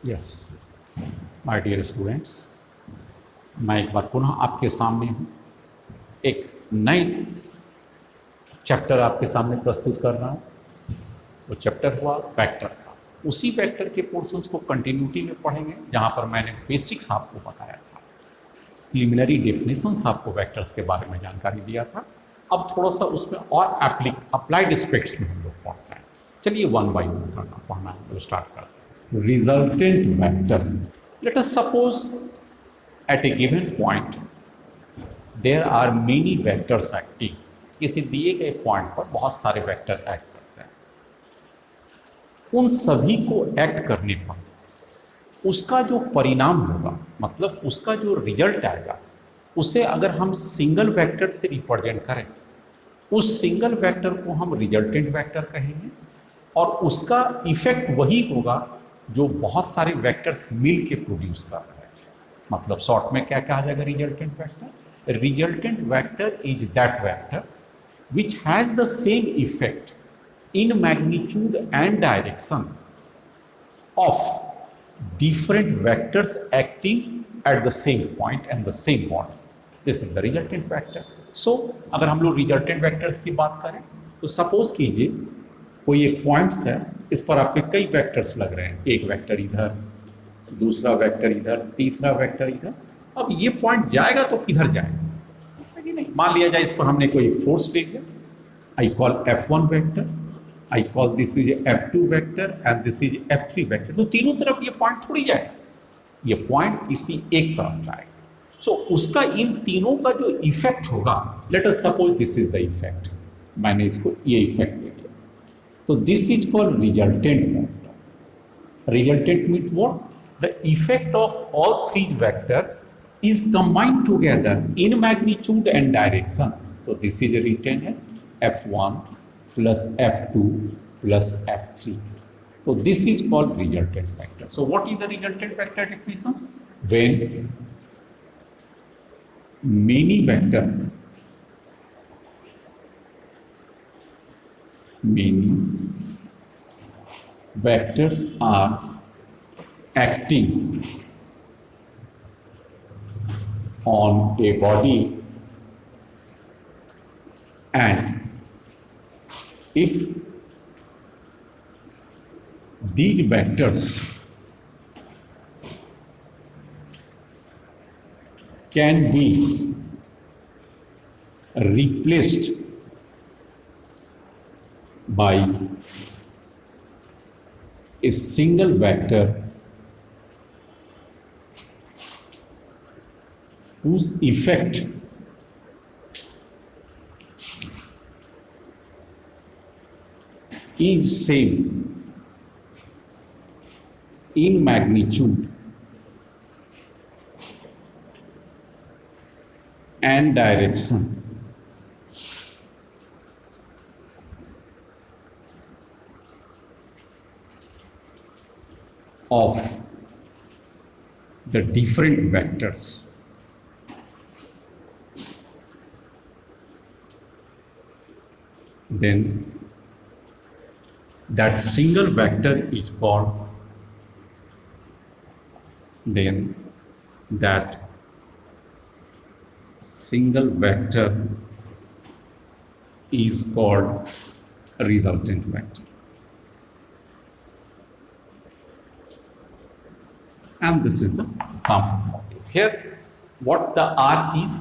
Yes my dear students, मैं एक बार पुनः आपके सामने हूँ। एक नई चैप्टर आपके सामने प्रस्तुत कर रहा हूँ। वो चैप्टर हुआ वेक्टर का। उसी वेक्टर के पोर्शंस को कंटिन्यूटी में पढ़ेंगे जहाँ पर मैंने बेसिक्स आपको बताया था, प्रिलिमिनरी डेफिनेशंस आपको वेक्टर्स के बारे में जानकारी दिया था। अब थोड़ा सा उसमें और अप्लाइड एस्पेक्ट्स में हम लोग पढ़ते हैं। चलिए वन बाई वन पढ़ना है, स्टार्ट करते हैं। Resultant vector, late us suppose at a given point there are many vectors acting। किसी दिए गए पॉइंट पर बहुत सारे वेक्टर एक्ट करते हैं। उन सभी को एक्ट करने पर उसका जो परिणाम होगा, मतलब उसका जो रिजल्ट आएगा, उसे अगर हम सिंगल वेक्टर से रिप्रेजेंट करें, उस सिंगल वेक्टर को हम रिजल्टेंट वेक्टर कहेंगे और उसका इफेक्ट वही होगा जो बहुत सारे वेक्टर्स मिल के प्रोड्यूस कर रहे हैं। मतलब शॉर्ट में क्या कहा जाएगा resultant vector? Resultant vector is that vector which has the same effect in magnitude and direction of different vectors acting at the same point and the same point. This is the resultant vector. So अगर हम लोग resultant vectors की बात करें तो suppose कीजिए कोई एक पॉइंट्स है, इस पर आपके कई वेक्टर्स लग रहे हैं। एक वेक्टर इधर, दूसरा वेक्टर इधर, तीसरा वेक्टर इधर। अब ये पॉइंट जाएगा तो किधर जाएगा? नहीं, मान लिया जाए इस पर हमने कोई फोर्स ले लिया। I call F1 vector, I call this is F2 vector and this is F3 vector. तो तीनों तरफ ये पॉइंट थोड़ी जाएगा, ये पॉइंट किसी एक तरफ जाएगा। सो उसका इन तीनों का जो इफेक्ट होगा, late us suppose this is the effect, मैंने इसको ये इफेक्ट ले लिया, तो this is called resultant vector. Resultant mean what? The effect of all three vector is combined together in magnitude and direction. So this is written as F1 plus F2 plus F3. So this is called resultant vector. So what is the resultant vector definitions? When many vectors are acting on a body and if these vectors can be replaced by a single vector whose effect is same in magnitude and direction of the different vectors, then that single vector is called, then that single vector is called a resultant vector. And this is the example of this. Here what the R is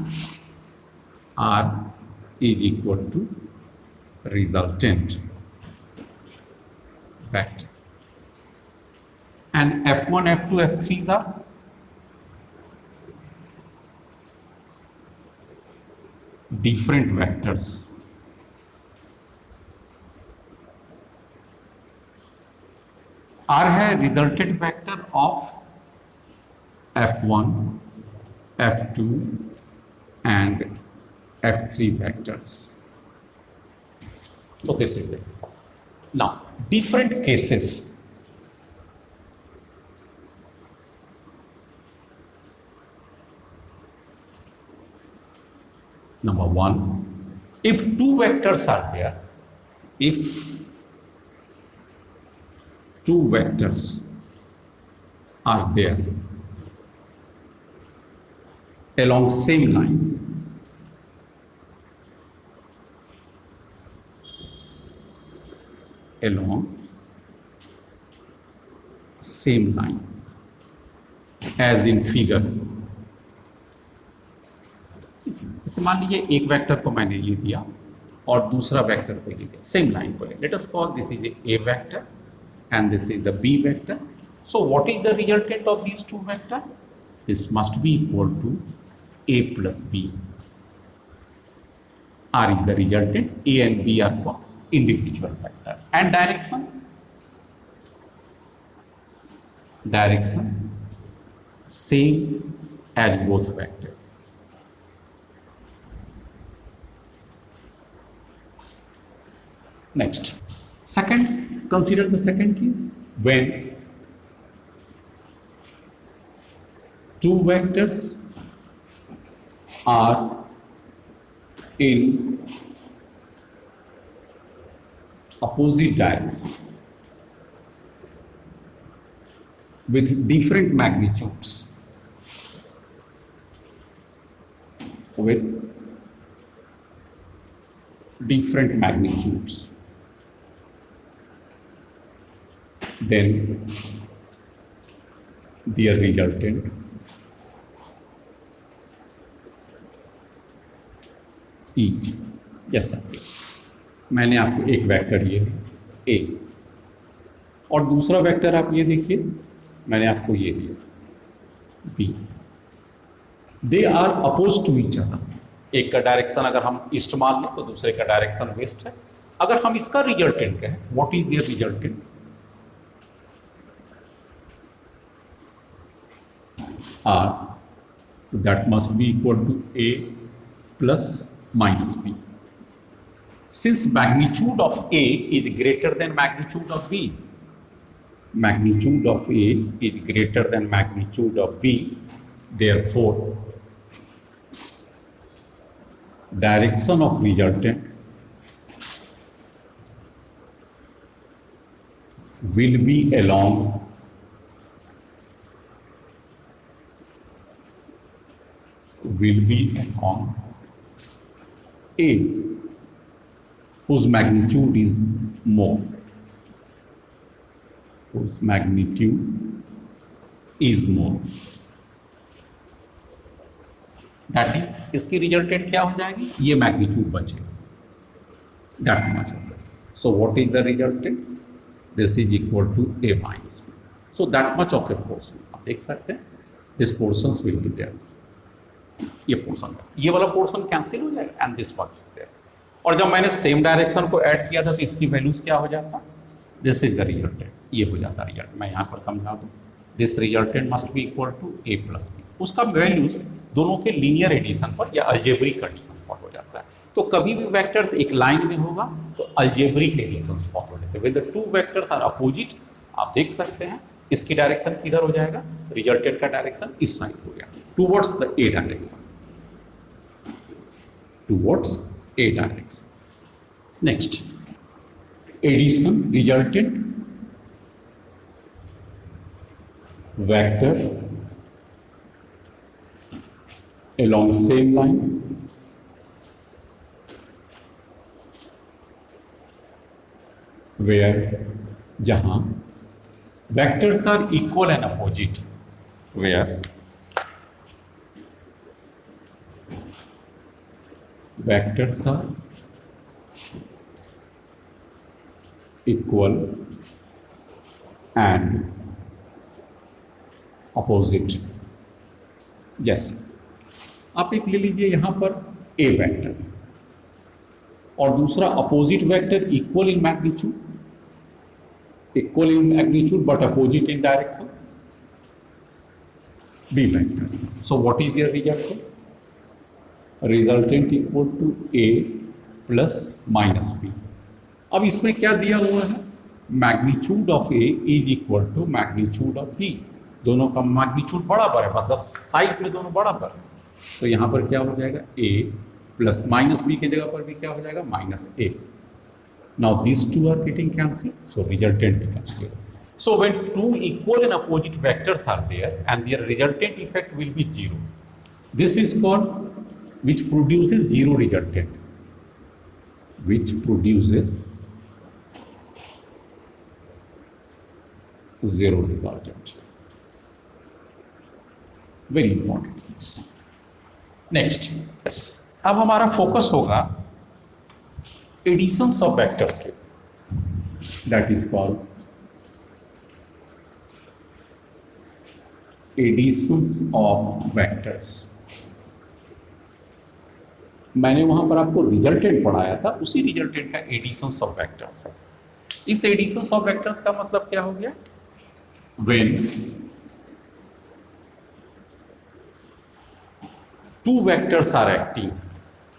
equal to resultant vector, and F1, F2, F3s are different vectors. R है resultant vector of F1, F2 and F3 vectors. So this is it. Now different cases. Number one, if two vectors are there, if two vectors are there along same line. Along same line as in figure. जैसे मान लीजिए एक vector को मैंने ये दिया और दूसरा वेक्टर को ये दिया, सेम लाइन को late us call this is A vector and this is the b vector. So what is the resultant of these two vectors? This must be equal to a plus b. R is the resultant, a and b are called individual vector. And direction same as both vector. Next, second, consider the second case when two vectors are in opposite directions with different magnitudes. Then their resultant is जैसा मैंने आपको एक vector ये a और दूसरा vector आप ये देखिए मैंने आपको ये दिया b. They are opposed to each other. एक का डायरेक्शन अगर हम ईस्ट मान लें तो दूसरे का डायरेक्शन वेस्ट है. अगर हम इसका रिजल्टेंट कहें, what is their resultant? R, that must be equal to A plus minus B. Since magnitude of A is greater than magnitude of B, magnitude of A is greater than magnitude of B, therefore direction of resultant will be along A, whose magnitude is more. Whose magnitude is more. That is, इसकी resultant क्या हो जाएगी? ये magnitude बचेगा. That much of it. So what is the resultant? This is equal to A minus B. So that much of a portion. आप देख सकते हैं. This portions will be there. ये पोर्शन, ये वाला पोर्शन कैंसिल हो जाएगा and this part is there. और जब मैंने सेम डायरेक्शन को ऐड किया था तो इसकी वैल्यूज क्या हो जाता? This is the resultant. ये हो जाता रिजल्ट. मैं यहाँ पर समझा दूँ. This resultant must be equal to A plus B. उसका वैल्यूज दोनों के लीनियर एडिशन पर या अलजेब्रिक कंडीशन पर हो जाता है. तो कभी भी वेक्टर्स एक लाइन में होगा तो अलजेब्रिक एडिशंस फॉलो होते हैं. When the two vectors are opposite, आप देख सकते हैं इसकी डायरेक्शन किधर हो जाएगा? रिजल्टेंट का डायरेक्शन इस साइड हो गया, towards the A direction. Towards A direction. Next, addition resultant vector along same line where जहां vectors are equal and opposite, where vectors are equal and opposite. yes, आप एक ले लीजिए यहां पर A वेक्टर और दूसरा opposite vector equal in magnitude but opposite in direction, B vectors. So what is their resultant? Resultant equal to A plus minus B. अब इसमें क्या दिया हुआ है? Magnitude of A is equal to magnitude of B. दोनों का magnitude बराबर है, मतलब साइज में दोनों बराबर है. तो यहाँ पर क्या हो जाएगा? A प्लस माइनस B की जगह पर भी क्या हो जाएगा? Minus A. Now this two are getting cancel, so resultant becomes 0. So when two equal and opposite vectors are there and their resultant effect will be zero, this is called, which produces zero resultant, which produces zero resultant. Very important. Next, अब हमारा focus होगा additions of vectors के, that is called additions of vectors. मैंने वहां पर आपको resultant पढ़ाया था, उसी रिजल्टेंट का एडिशंस ऑफ वेक्टर्स है। इस एडिशंस ऑफ वेक्टर्स का मतलब क्या हो गया? When two vectors are acting,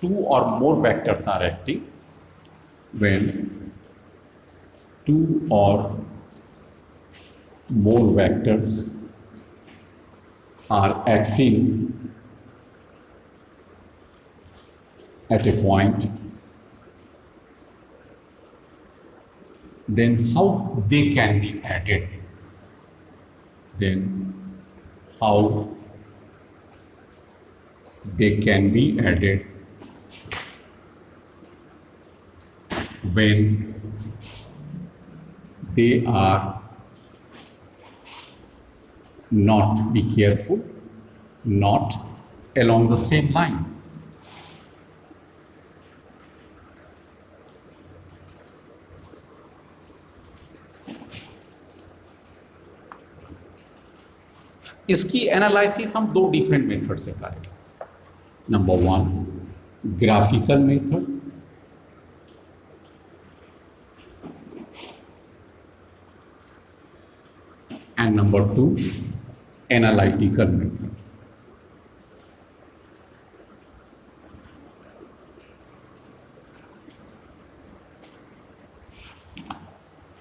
two or more vectors are acting, when two or more vectors are acting at a point, then how they can be added? Then how they can be added when they are not, be careful, not along the same line. इसकी analysis हम दो different method से करेंगे। Number one, graphical method, and number two, analytical method.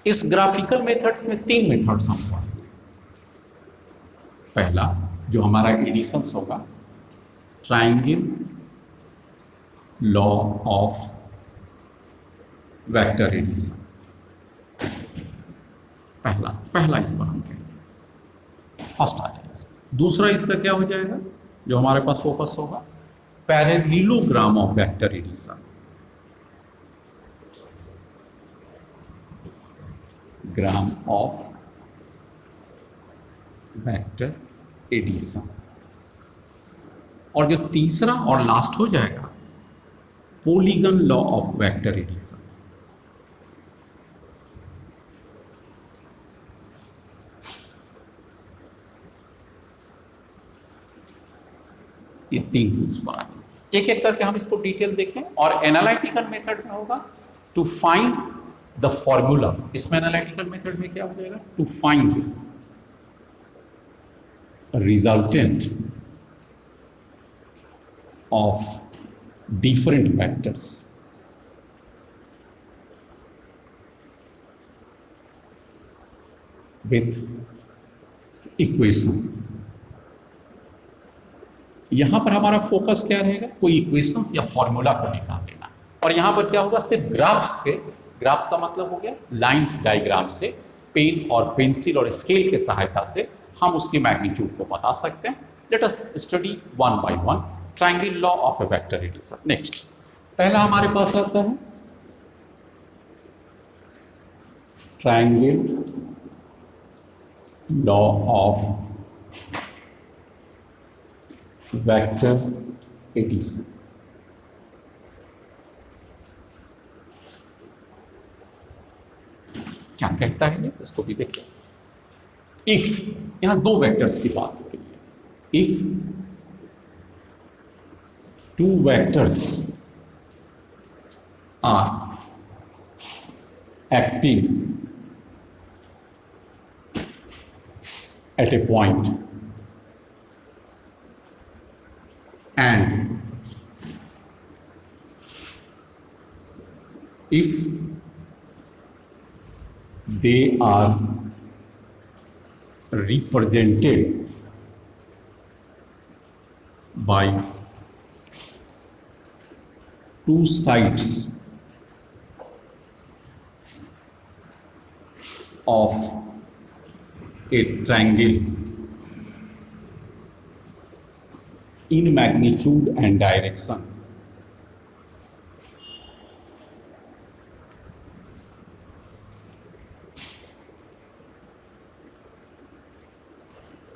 इस graphical methods में तीन methods हम पढ़ेंगे। पहला जो हमारा एडिशंस होगा, triangle law of vector addition, पहला इस पर हम कहेंगे, फर्स्ट आ जाएगा। दूसरा इसका क्या हो जाएगा, जो हमारे पास फोकस होगा, parallelogram of vector addition, gram of vector addition. और जो तीसरा और लास्ट हो जाएगा, polygon law of vector addition. ये तीन रूल्स बनाएंगे, एक एक करके हम इसको डिटेल देखें। और एनालिटिकल मेथड में होगा टू फाइंड द फॉर्मूला। इसमें एनालिटिकल मेथड में क्या हो जाएगा, to find resultant of different vectors with equation। यहां पर हमारा फोकस क्या रहेगा, कोई इक्वेशंस या फॉर्मूला को निकाल लेना। और यहां पर क्या होगा, सिर्फ ग्राफ्स से, ग्राफ्स का मतलब हो गया लाइंस डायग्राम से, पेन और पेंसिल और स्केल के सहायता से हम उसकी मैग्नीट्यूड को बता सकते हैं। Let us study one by one triangle law of a vector addition. Next, पहला हमारे पास आता है triangle law of vector addition. क्या कहता है ये, इसको भी देखिए। इफ, यहां दो वेक्टर्स की बात हो रही है। If two vectors are acting at a point and if they are represented by two sides of a triangle in magnitude and direction,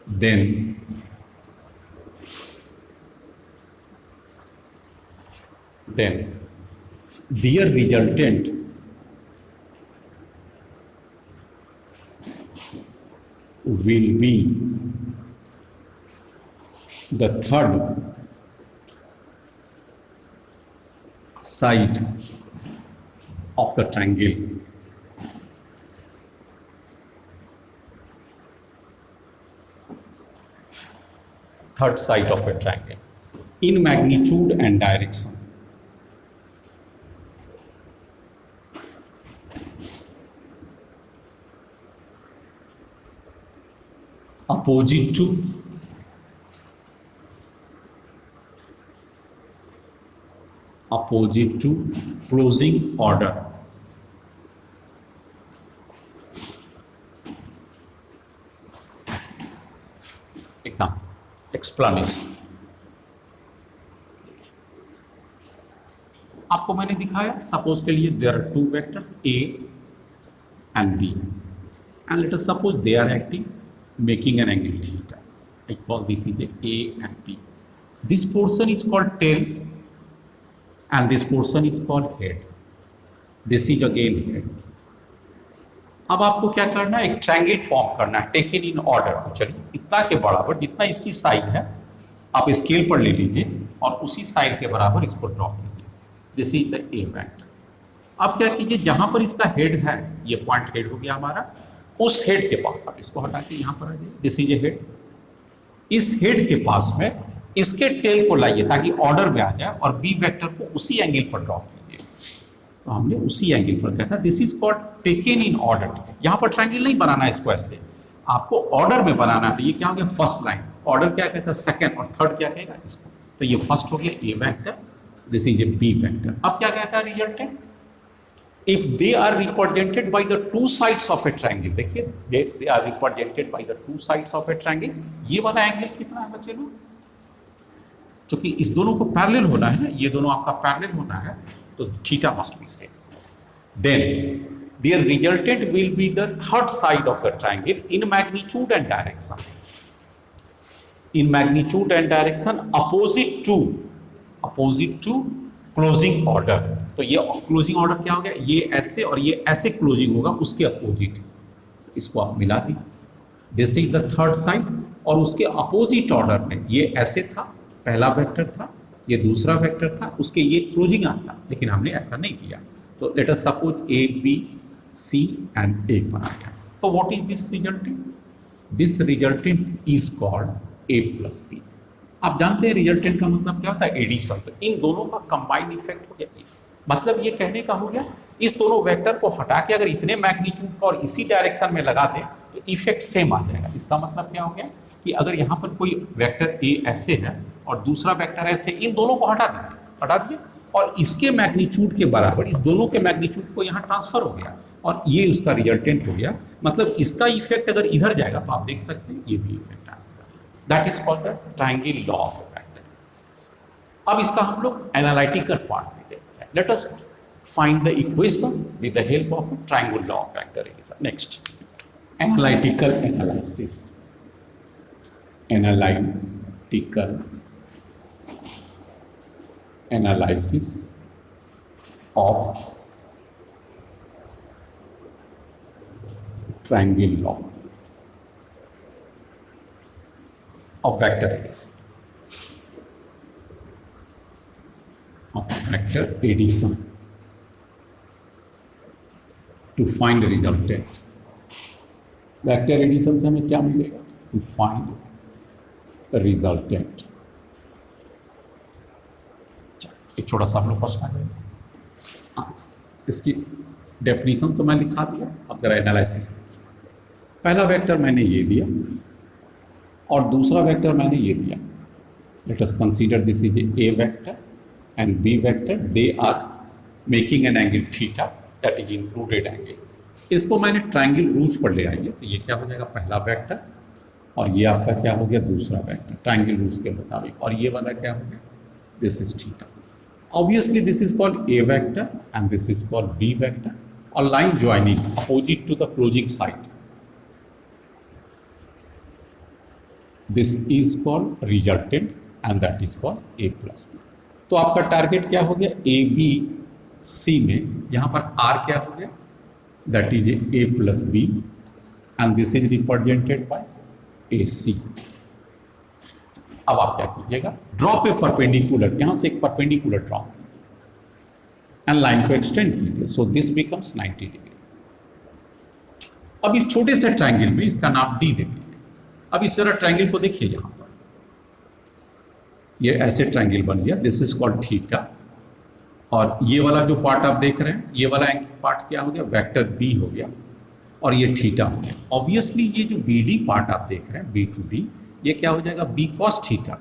then their resultant will be the third side of the triangle. Third side of a triangle in magnitude and direction. Opposite to closing order. Example, explanation. आपको मैंने दिखाया, suppose के लिए there are two vectors A and B, and let us suppose they are acting making an angle theta. I call this is A and B. This portion is called tail and this portion is called head. This is again head. अब आपको क्या करना है, एक triangle form करना है taken in order. तो चलिए इतना के बराबर जितना इसकी साइज है आप स्केल पर ले लीजिए और उसी साइज के बराबर इसको ड्रॉ कीजिए। This is the A vector. अब क्या कीजिए, जहां पर इसका हेड है, ये पॉइंट हेड हो गया हमारा, उस हेड के पास आप इसको हटा के यहां पर आ जाइए। This is A head. इस हेड के पास में इसके टेल को लाइए ताकि ऑर्डर में आ जाए और बी वेक्टर को उसी एंगल पर ड्रॉ कीजिए। तो हमने उसी एंगल पर कहता है this is called taken in order. यहां पर ट्रायंगल नहीं बनाना है इसको ऐसे, आपको ऑर्डर में बनाना है। तो ये क्या हो गया, फर्स्ट लाइन। ऑर्डर क्या कहता है, सेकंड, और थर्ड क्या कहेगा इसको। तो ये फर्स्ट हो गया A vector, this is a B vector. अब क्या कहता है resultant, if they are represented by the two sides of a triangle, देखिए they are represented by the two sides of a triangle। ये वाला एंगल कितना है बच्चे लोग, क्योंकि इस दोनों को पैरेलल होना है ना, ये दोनों आपका पैरेलल होना है, तो theta must be same. Then their resultant will be the third side of the triangle in magnitude and direction. In magnitude and direction opposite to closing order. तो ये क्लोजिंग ऑर्डर क्या हो गया, ये ऐसे और ये ऐसे क्लोजिंग होगा उसके अपोजिट। इसको आप मिला दीजिए, this is the third side. और उसके अपोजिट ऑर्डर में ये ऐसे था, पहला वेक्टर था, ये दूसरा वेक्टर था, उसके ये क्लोजिंग आता, लेकिन हमने ऐसा नहीं किया। तो let us suppose A B C and A बना गया। तो what is this resultant, this resultant is called A plus B. आप जानते हैं रिजल्टेंट का मतलब क्या होता है, एडिशन। तो इन दोनों का कंबाइंड इफेक्ट हो गया। मतलब ये कहने का हो गया, इस दोनों वेक्टर को हटा के अगर इतने मैग्नीट्यूड का और इसी डायरेक्शन में लगा दें तो इफेक्ट सेम आ जाएगा। इसका मतलब क्या हो गया कि अगर यहाँ पर कोई वेक्टर ए ऐसे है और दूसरा वेक्टर ऐसे, इन दोनों को हटा दिए और इसके मैग्नीट्यूड के बराबर इस दोनों के मैग्नीट्यूड को यहाँ ट्रांसफर हो गया और ये उसका रिजल्टेंट हो गया। मतलब इसका इफेक्ट अगर इधर जाएगा तो आप देख सकते हैं ये भी इफेक्ट आएगा। That is called the triangle law of vector. अब इसका हम लोग एनालिटिकल पार्ट में देखते हैं। Let us find the equation with the help of triangle law of vector. Next, analytical analysis. Analytical analysis of triangle law of vector addition, of vector addition to find the resultant। vector addition से हमें क्या मिलेगा, to find the resultant। एक छोटा सा हम लोग question आ जाएगा। इसकी डेफिनेशन तो मैं लिखा दिया, अब जरा एनालिसिस। पहला वेक्टर मैंने ये दिया और दूसरा वेक्टर मैंने ये दिया। Let us consider this is A vector and B vector, they are making an angle theta, that is included angle. इसको मैंने ट्रायंगल रूल्स पर ले आइए, तो ये क्या हो जाएगा, पहला वेक्टर, और ये आपका क्या हो गया, दूसरा वेक्टर ट्रायंगल रूल्स के मुताबिक, और ये वाला क्या हो गया, this is theta. Obviously this is called A vector and this is called B vector, or line joining opposite to the closing side. This is called resultant and that is called A plus B. तो आपका target क्या हो गया, A B C में यहाँ पर R क्या हो गया, that is A plus B and this is represented by AC. अब आप क्या कीजिएगा, ड्रॉप ए परपेंडिकुलर, यहां से एक परपेंडिकुलर ड्रॉप कीजिए एंड लाइन को एक्सटेंड कीजिए, सो दिस बिकम्स 90 डिग्री. अब इस छोटे से ट्रायंगल में इसका नाम डी दे दीजिए. अब इस तरह ट्रायंगल को देखिए, यहां पर ये ऐसे ट्रायंगल बन गया, दिस इज कॉल्ड थीटा, और ये वाला जो पार्ट आप देख रहे हैं, ये वाला पार्ट क्या हो गया, वेक्टर बी हो गया, और ये थीटा हो गया. ऑब्वियसली ये जो बी डी पार्ट आप देख रहे हैं, बी टू डी, ये क्या हो जाएगा, बी कॉस थीटा,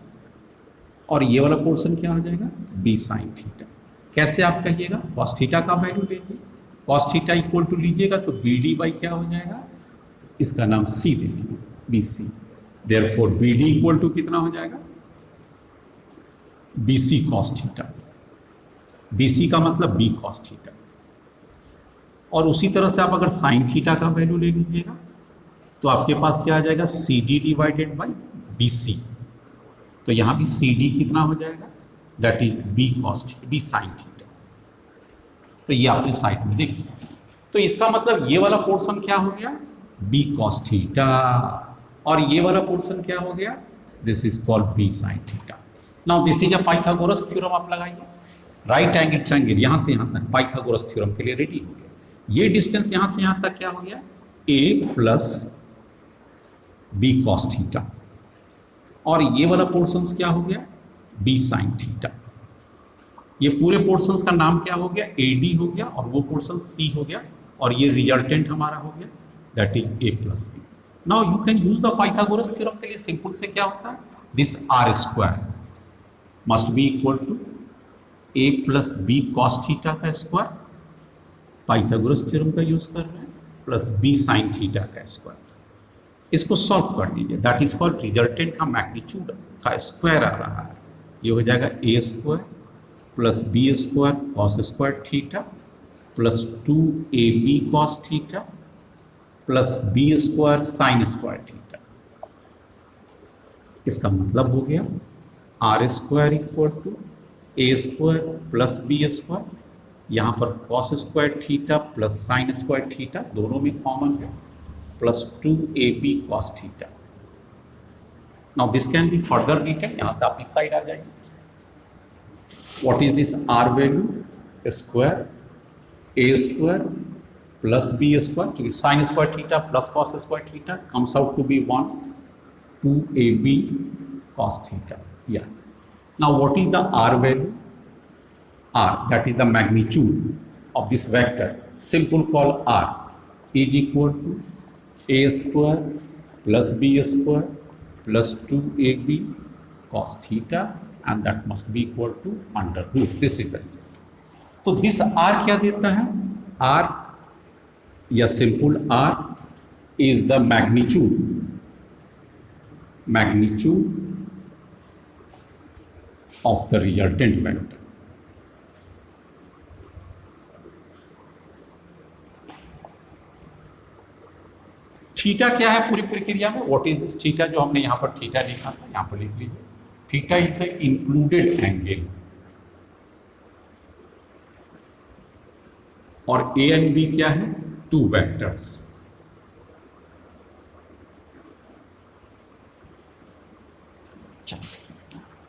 और ये वाला पोर्शन क्या हो जाएगा, बी साइन थीटा. कैसे आप कहिएगा, कॉस थीटा का वैल्यू लीजिए, कॉस थीटा इक्वल टू लीजिएगा तो बी डी बाई क्या हो जाएगा, इसका नाम सी दे दीजिए, B C. Therefore B D equal to कितना हो जाएगा, B C cos theta. B C का मतलब बी कॉस थीटा. और उसी तरह से आप अगर साइन थीटा का वैल्यू ले लीजिएगा तो आपके पास क्या आ जाएगा, C D divided by B C. तो यहाँ भी सी डी कितना हो जाएगा, that is B cos theta, B sine theta. तो ये आपने साइड में देखिए. तो इसका मतलब ये वाला पोर्शन क्या हो गया, बी कॉस थीटा, और ये वाला पोर्शन क्या हो गया, this is called B sine theta. Now this is a Pythagoras theorem. आप लगाइए, राइट एंगल ट्रायंगल यहाँ से यहाँ तक पाइथागोरस थ्योरम के लिए रेडी हो गया. ये डिस्टेंस यहाँ से यहाँ तक क्या हो गया, ए प्लस बी कॉस थीटा, और ये वाला पोर्शंस क्या हो गया, बी साइन थीटा. ये पूरे पोर्शंस का नाम क्या हो गया, ए डी हो गया, और वो पोर्शन सी हो गया, और ये रिजल्टेंट हमारा हो गया, that is A plus B. Now you can use the Pythagoras theorem के लिए सिंपल से क्या होता है, this R square must be equal to A plus B cos theta का स्क्वायर, पाइथागोरस थ्योरम का यूज कर रहे हैं, प्लस बी साइन थीटा का स्क्वायर. इसको सॉल्व कर दीजिए, दैट इज कॉल्ड रिजल्टेंट का मैग्नीट्यूड का स्क्वायर आ रहा है. ये हो जाएगा A square plus B square cos square theta plus 2ab cos theta plus B square sine square theta. इसका मतलब हो गया R square equal to A square plus B square, यहाँ पर cos square theta plus sine square theta दोनों में common है, plus 2ab cos theta. Now this can be further written, यहाँ से आप इस साइड आ जाएंगे. What is this r value? Square a square plus b square, क्योंकि sin square theta plus cos square theta comes out to be 1, 2ab cos theta. Yeah. Now what is the r value? R, that is the magnitude of this vector, simple call r, is equal to a square plus b square plus 2ab cos theta, and that must be equal to under root. This is the result. तो this r क्या देता है, r या simple r is the magnitude of the resultant vector. Theta क्या है पूरी प्रक्रिया में, व्हाट इज दिस थीटा, जो हमने यहाँ पर थीटा लिखा था, यहाँ पर लिख लीजिए, theta is the included angle, और ए एंड बी क्या है, टू वेक्टर्स.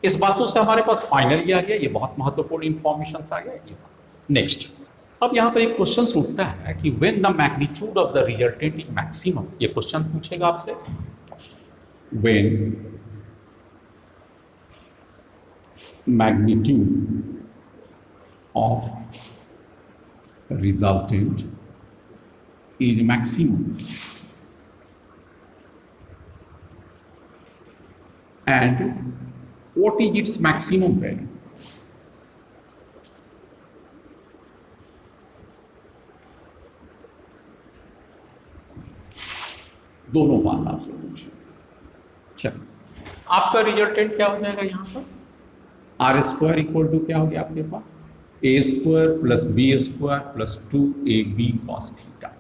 इस बातों से हमारे पास फाइनली आ गया, ये बहुत महत्वपूर्ण इंफॉर्मेशन आ गया. नेक्स्ट, अब यहाँ पर एक क्वेश्चन उठता है कि when the magnitude of the resultant is maximum. ये क्वेश्चन पूछेगा आपसे, when magnitude of resultant is maximum and what is its maximum value. दोनों बात आपसे पूछो। चलो, आपका रिजल्टेंट क्या हो जाएगा यहाँ पर? आर स्क्वायर इक्वल टू क्या हो गया आपके पास? A square plus B square plus 2ab cos theta.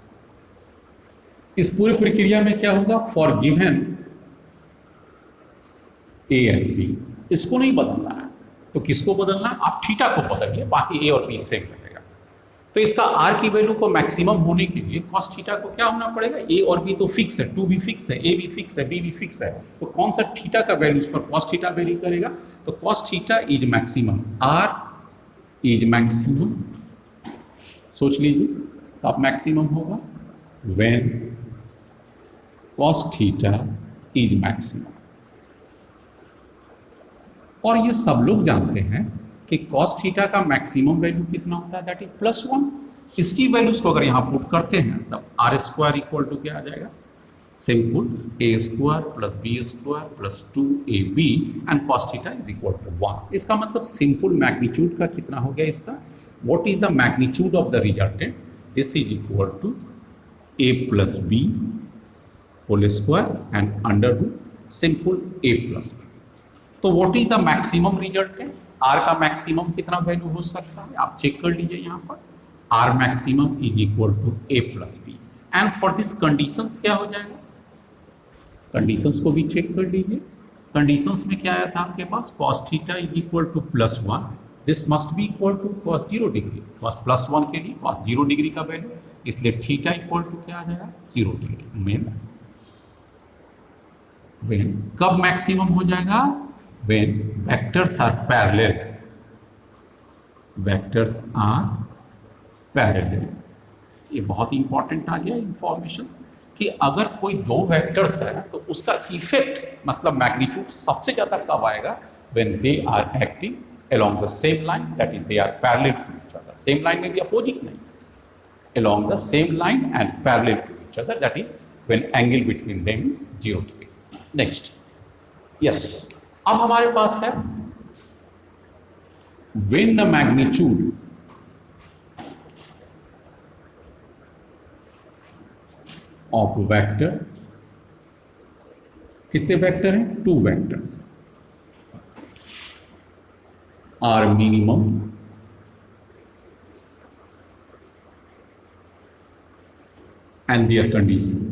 इस पूरी प्रक्रिया में क्या होगा? For given A and B, इसको नहीं बदलना है। तो किसको बदलना है? आप थीटा को बदलिए, बाकी ए और बी सेम रहेगा। तो इसका आर की वैल्यू को मैक्सिमम होने के लिए कॉस थीटा को क्या होना पड़ेगा? ए और बी तो फिक्स है, 2 भी फिक्स है, ए भी फिक्स है, बी भी फिक्स है, तो कौन सा थीटा का वैल्यू उस पर कॉस थीटा वेरी करेगा? तो cos theta is maximum, R is maximum. सोच लीजिए, तो आप मैक्सिमम होगा when cos theta is maximum. और ये सब लोग जानते हैं कि कॉस थीटा का मैक्सिमम वैल्यू कितना होता है? That is +1। इसकी वैल्यूज को अगर यहाँ पुट करते हैं तब आर स्क्वायर इक्वल टू क्या आ जाएगा? Simple, A square plus B square plus 2ab and cos theta is equal to 1। इसका मतलब सिंपल मैग्नीट्यूड का कितना हो गया इसका? What is the magnitude of the resultant? This is equal to a plus B whole square and under root simple a plus B. तो what is the maximum resultant? R का maximum कितना value हो सकता है? आप check कर लीजिए यहाँ पर, R maximum is equal to A plus B. And for this conditions क्या हो जाएगा? कंडीशंस को भी चेक कर लीजिए। कंडीशंस में क्या आया था आपके पास? Cos theta is equal to +1, this must be equal to cos 0 degree. Cos +1 के लिए कॉस 0 डिग्री का वैल्यू, इसलिए थीटा इक्वल टू क्या आ जाएगा? 0 डिग्री। वेन कब मैक्सिमम हो जाएगा? when vectors are parallel, vectors are parallel। ये बहुत इंपॉर्टेंट आ गया इंफॉर्मेशन कि अगर कोई दो वेक्टर्स है तो उसका इफेक्ट मतलब मैग्नीट्यूड सबसे ज्यादा कब आएगा? when they are acting along the same line, that is they are parallel to each other। same line में भी अपोजिट नहीं, along the same line and parallel to each other, that is when angle between them is 0 degree। next, yes, अब हमारे पास है when the magnitude of vector, कितने vector हैं? 2 vectors R minimum and their condition.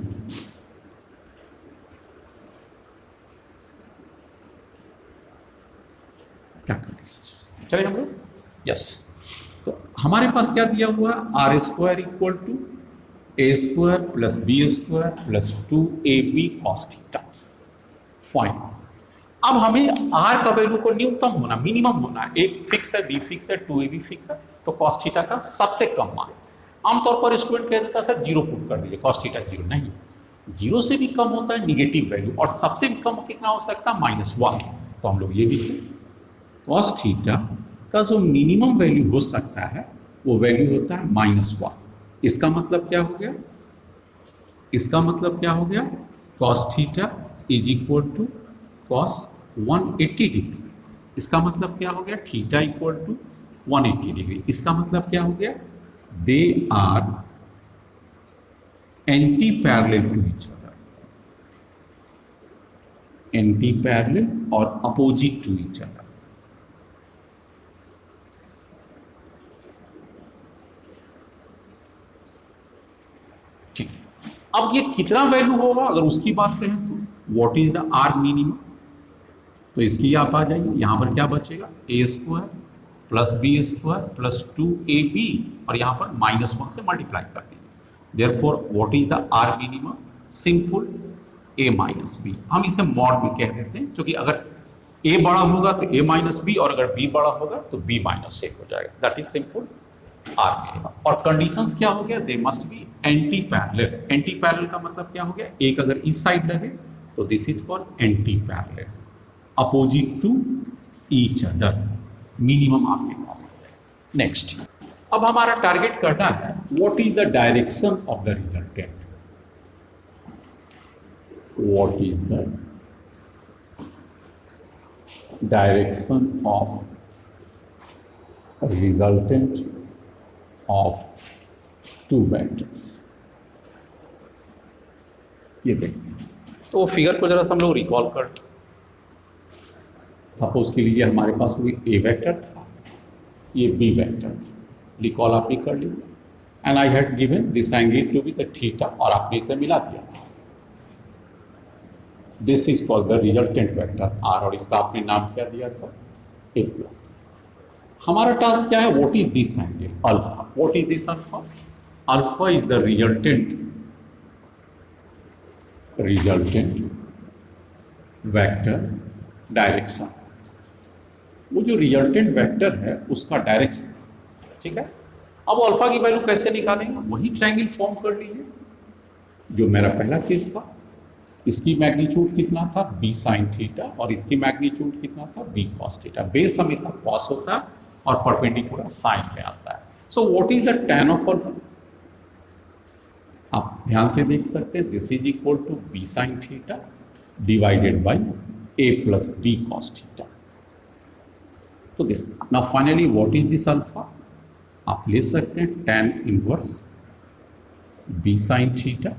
चले हम लोग, yes. तो हमारे पास क्या दिया हुआ? R square equal to A square plus B square plus 2ab cos theta. Fine. अब हमें आर का वैल्यू को न्यूनतम होना, मिनिमम होना है। एक फिक्स है, बी फिक्स है, 2ab फिक्स है, तो cos थीटा का सबसे कम मान। आमतौर पर स्टूडेंट कह देता है सर 0 पुट कर दीजिए, cos थीटा 0। नहीं, 0 से भी कम होता है निगेटिव वैल्यू, और सबसे भी कम कितना हो सकता है? -1। तो हम लोग ये भी cos थीटा का जो मिनिमम वैल्यू हो सकता है वो वैल्यू होता है -1। इसका मतलब क्या हो गया? इसका मतलब क्या हो गया? cos theta is equal to cos 180 degree. इसका मतलब क्या हो गया? Theta equal to 180 degree. इसका मतलब क्या हो गया? They are anti parallel to each other, anti parallel और अपोजिट टू ईच अदर। ठीक, अब ये कितना वैल्यू होगा अगर उसकी बात करें तो what is the R minimum? तो इसकी आप आ जाइए, यहां पर क्या बचेगा? A square plus B square plus 2ab, और यहां पर -1 से मल्टीप्लाई कर दीजिए। Therefore what is the R minimum? Simple a minus B. हम इसे मॉड में कह देते हैं, क्योंकि अगर a बड़ा होगा तो a माइनस बी, और अगर b बड़ा होगा तो b माइनस a हो जाएगा। That is simple R minimum. और कंडीशंस क्या हो गया? They must be anti parallel. Anti parallel का मतलब क्या हो गया? एक अगर इस साइड लगे तो this is called anti parallel, opposite to each other. Minimum आपके पास है। नेक्स्ट, अब हमारा टारगेट करना है what is the direction of the resultant. What is the direction of resultant of 2 vectors। ये देखते हैं, तो वो फिगर को जरा सा हम लोग रिकॉल कर, सपोज के लिए हमारे पास वो ए वेक्टर था, ये बी वेक्टर था, रिकॉल आपने कर लिया, and I had given this angle to be the theta, और आपने इसे मिला दिया। This is called the resultant vector R, और इसका आपने नाम क्या दिया था, ए प्लस। हमारा टास्क क्या है, what is this angle alpha, what is this alpha, alpha is the resultant vector direction, वो जो रिजल्टेंट वेक्टर है उसका डायरेक्शन, ठीक है। अब अल्फा की वैल्यू कैसे निकालेंगे, वही ट्रायंगल फॉर्म कर लीजिए जो मेरा पहला केस था। इसकी मैग्नीट्यूड कितना था, बी साइन थीटा, और इसकी मैग्नीट्यूड कितना था, बी कॉस थीटा। बेस हमेशा कॉस होता है और परपेंडिकुलर साइन में आता है। So what is the tan of alpha, आप ध्यान से देख सकते हैं, this is equal to B sine theta divided by A plus B cos theta. तो this now finally what is this alpha, आप ले सकते हैं tan inverse B sine theta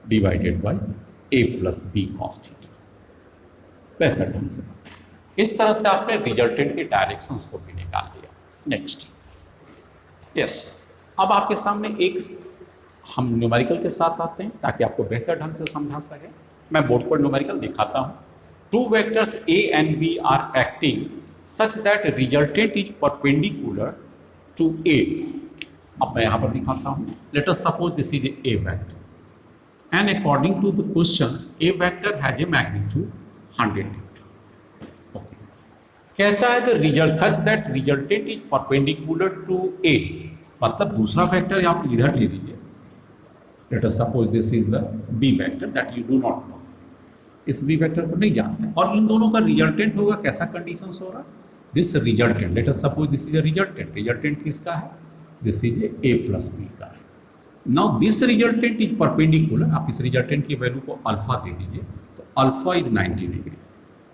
divided by A plus B cos theta. बेहतर ढंग से इस तरह से आपने रिजल्टेंट के डायरेक्शंस को भी निकाल दिया। नेक्स्ट, यस, अब आपके सामने एक हम न्यूमेरिकल के साथ आते हैं ताकि आपको बेहतर ढंग से समझा सके। मैं बोर्ड पर न्यूमेरिकल दिखाता हूं। Two vectors A and B are acting such that resultant is perpendicular to A. अब मैं यहां पर दिखाता हूं, let us suppose this is A vector and according to the question a vector has a magnitude 100. Okay. कहता है कि result such that resultant is perpendicular to A, मतलब दूसरा वेक्टर आप इधर ले लीजिए, let us suppose this is the B vector that you do not know, इस बी वेक्टर को नहीं जानते, और इन दोनों का रिजल्टेंट होगा कैसा कंडीशन हो रहा, this resultant, let us suppose this is a resultant, resultant किसका है, this is A plus B का है। Now this resultant is perpendicular, आप इस रिजल्टेंट की वैल्यू को अल्फा दे दीजिए, तो अल्फा इज 90 डिग्री।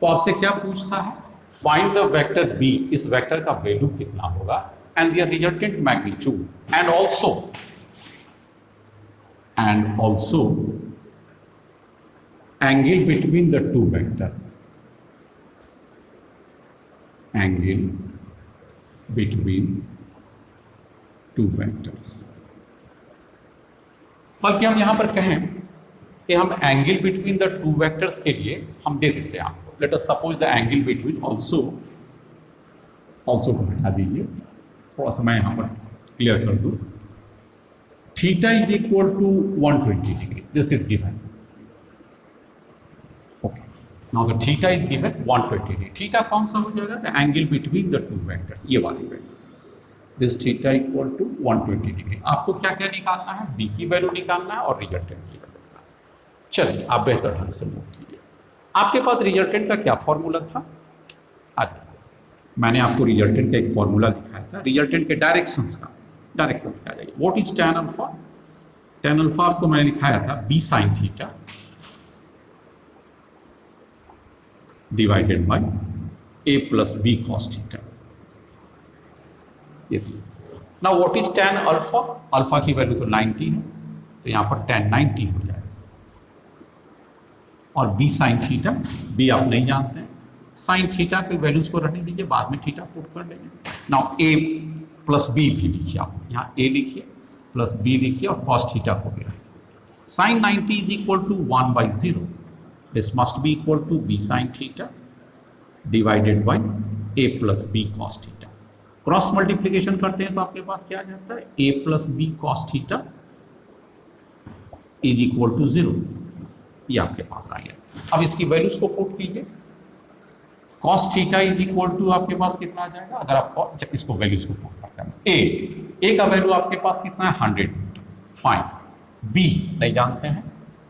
तो आपसे क्या पूछता है, फाइंड द वेक्टर बी, इस वेक्टर का वैल्यू कितना होगा, and the resultant magnitude, and also angle between the to vector, angle between two vectors. बल्कि हम यहां पर कहें कि हम angle between the two vectors के लिए हम दे देते हैं आपको, late us suppose the angle between also को हटा दीजिए, थोड़ा सा मैं यहां पर क्लियर कर दूं, theta is equal to 120 degree, this is given. Okay, now the theta is given 120 degree. Theta कौन सा हो जाएगा, the angle between the two vectors, ये वाली value, this theta equal to 120 degree. आपको क्या क्या निकालना है, बी की वैल्यू निकालना है और रिजल्टेंट की वैल्यू निकालना है। चलिए आप बेहतर ढंग से नोट कीजिए। आपके पास रिजल्टेंट का क्या फॉर्मूला था, आज मैंने आपको रिजल्टेंट का एक फॉर्मूला दिखाया था, रिजल्टेंट के डायरेक्शंस का आ जाइए। What is tan alpha, tan alpha आपको मैंने लिखाया था B sine theta divided by A plus B cos theta. Now what is tan alpha, alpha की वैल्यू तो 90 है, तो यहां पर tan 90 हो जाएगा, और बी साइन थीटा, बी आप नहीं जानते हैं, साइन थीटा के वैल्यूज को रहने दीजिए, बाद में थीटा पुट कर लेंगे। नाउ ए प्लस बी भी लिखिए, आप यहाँ ए लिखिए प्लस बी लिखिए और कॉस थीटा को भी रखिए। Sine 90 is equal to 1/0, this must be equal to B sine theta divided by A plus B cos theta. Cross multiplication करते हैं तो आपके पास क्या आ जाता है, A plus B cos theta is equal to 0, ये आपके पास आ गया। अब इसकी वैल्यूज को पुट कीजिए, cos theta is equal to आपके पास कितना आ जाएगा, अगर आप इसको वैल्यूज को पुट करते हैं, ए का वैल्यू आपके पास कितना है 100 न्यूटन, फाइन, बी नहीं जानते हैं,